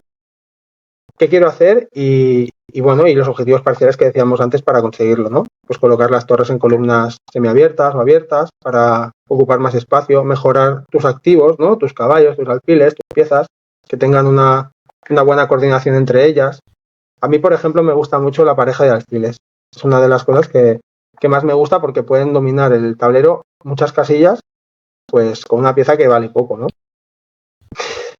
qué quiero hacer y bueno, y los objetivos parciales que decíamos antes para conseguirlo, ¿no? Pues colocar las torres en columnas semiabiertas o abiertas para ocupar más espacio, mejorar tus activos, ¿no? Tus caballos, tus alfiles, tus piezas, que tengan una buena coordinación entre ellas. A mí, por ejemplo, me gusta mucho la pareja de alfiles. Es una de las cosas que más me gusta porque pueden dominar el tablero muchas casillas, pues con una pieza que vale poco, ¿no?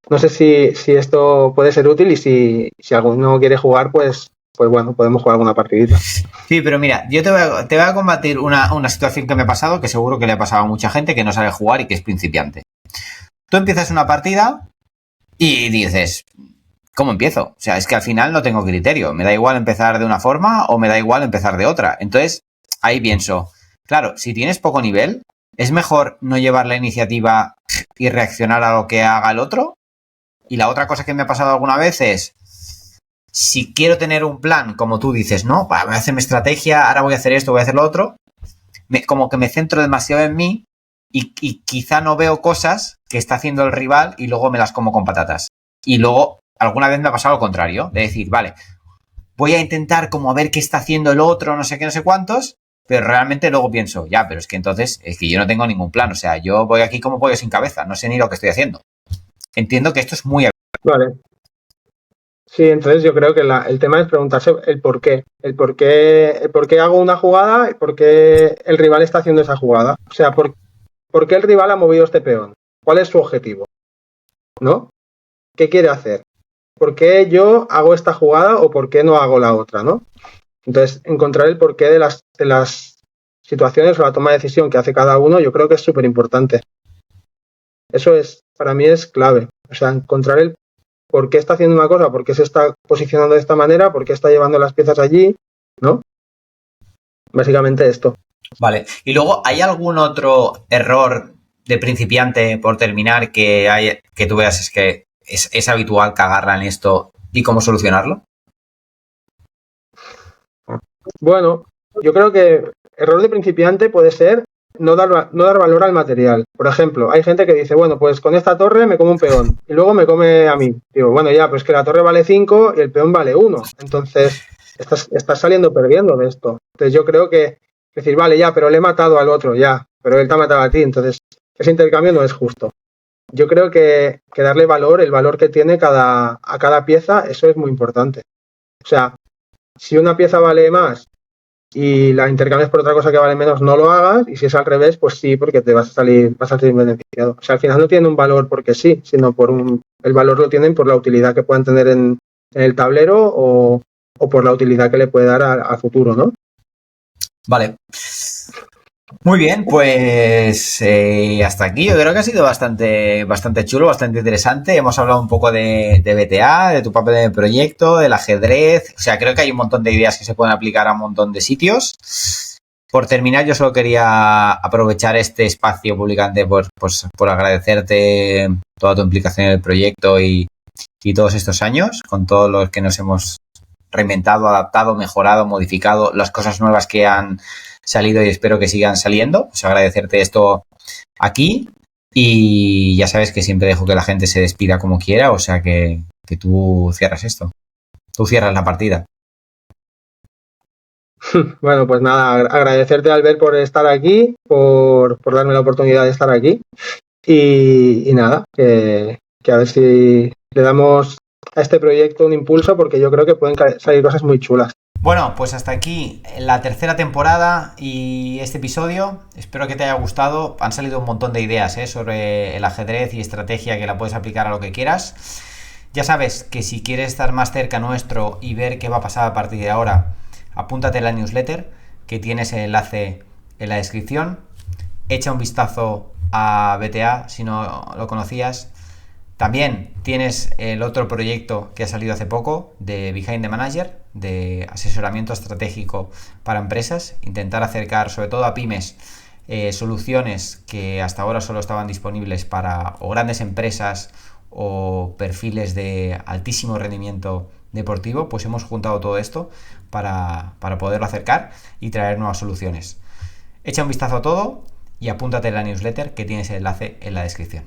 No sé si esto puede ser útil y si alguno quiere jugar, pues bueno, podemos jugar alguna partidita. Sí, pero mira, yo te voy a combatir una situación que me ha pasado, que seguro que le ha pasado a mucha gente que no sabe jugar y que es principiante. Tú empiezas una partida y dices, ¿cómo empiezo? O sea, es que al final no tengo criterio. Me da igual empezar de una forma o me da igual empezar de otra. Entonces, ahí pienso, claro, si tienes poco nivel, ¿es mejor no llevar la iniciativa y reaccionar a lo que haga el otro? Y la otra cosa que me ha pasado alguna vez es, si quiero tener un plan, como tú dices, no, voy a hacer mi estrategia, ahora voy a hacer esto, voy a hacer lo otro, como que me centro demasiado en mí y quizá no veo cosas que está haciendo el rival y luego me las como con patatas. Y luego, alguna vez me ha pasado lo contrario, de decir, vale, voy a intentar como a ver qué está haciendo el otro, no sé qué, no sé cuántos, pero realmente luego pienso, ya, pero es que entonces, es que yo no tengo ningún plan, o sea, yo voy aquí como pollo sin cabeza, no sé ni lo que estoy haciendo. Entiendo que esto es muy... Vale. Sí, entonces yo creo que el tema es preguntarse el por qué. El por qué hago una jugada y por qué el rival está haciendo esa jugada. O sea, por qué el rival ha movido este peón. ¿Cuál es su objetivo? ¿No? ¿Qué quiere hacer? ¿Por qué yo hago esta jugada o por qué no hago la otra? ¿No? Entonces, encontrar el porqué de las situaciones o la toma de decisión que hace cada uno, yo creo que es súper importante. Eso para mí es clave. O sea, encontrar el por qué está haciendo una cosa, por qué se está posicionando de esta manera, por qué está llevando las piezas allí, ¿no? Básicamente esto. Vale. Y luego, ¿hay algún otro error de principiante, por terminar, que tú veas es que es habitual cagarla en esto y cómo solucionarlo? Bueno, yo creo que error de principiante puede ser no dar valor al material. Por ejemplo, hay gente que dice, bueno, pues con esta torre me como un peón y luego me come a mí. Digo, bueno, ya, pues que la torre vale 5 y el peón vale 1. Entonces, estás saliendo perdiendo de esto. Entonces, yo creo que decir, vale, ya, pero le he matado al otro, ya, pero él te ha matado a ti. Entonces, ese intercambio no es justo. Yo creo que darle valor, el valor que tiene a cada pieza, eso es muy importante. O sea, si una pieza vale más y la intercambias por otra cosa que vale menos, no lo hagas, y si es al revés, pues sí, porque vas a salir beneficiado. O sea, al final no tiene un valor porque sí, sino el valor lo tienen por la utilidad que puedan tener en el tablero o por la utilidad que le puede dar a futuro, ¿no? Vale. Muy bien, pues hasta aquí. Yo creo que ha sido bastante chulo, bastante interesante. Hemos hablado un poco de BTA, de tu papel en el proyecto, del ajedrez. O sea, creo que hay un montón de ideas que se pueden aplicar a un montón de sitios. Por terminar, yo solo quería aprovechar este espacio publicante por agradecerte toda tu implicación en el proyecto y todos estos años, con todos los que nos hemos reinventado, adaptado, mejorado, modificado, las cosas nuevas que han salido y espero que sigan saliendo. Pues agradecerte esto aquí y ya sabes que siempre dejo que la gente se despida como quiera, o sea que tú cierras esto. Tú cierras la partida. Bueno, pues nada, agradecerte, Albert, por estar aquí, por darme la oportunidad de estar aquí y nada, que a ver si le damos a este proyecto un impulso porque yo creo que pueden salir cosas muy chulas. Bueno, pues hasta aquí la tercera temporada y este episodio. Espero que te haya gustado. Han salido un montón de ideas sobre el ajedrez y estrategia que la puedes aplicar a lo que quieras. Ya sabes que si quieres estar más cerca nuestro y ver qué va a pasar a partir de ahora, apúntate a la newsletter, que tienes el enlace en la descripción. Echa un vistazo a BTA si no lo conocías. También tienes el otro proyecto que ha salido hace poco de Behind the Manager, de asesoramiento estratégico para empresas, intentar acercar sobre todo a pymes soluciones que hasta ahora solo estaban disponibles para o grandes empresas o perfiles de altísimo rendimiento deportivo. Pues hemos juntado todo esto para poderlo acercar y traer nuevas soluciones. Echa un vistazo a todo y apúntate en la newsletter, que tienes el enlace en la descripción.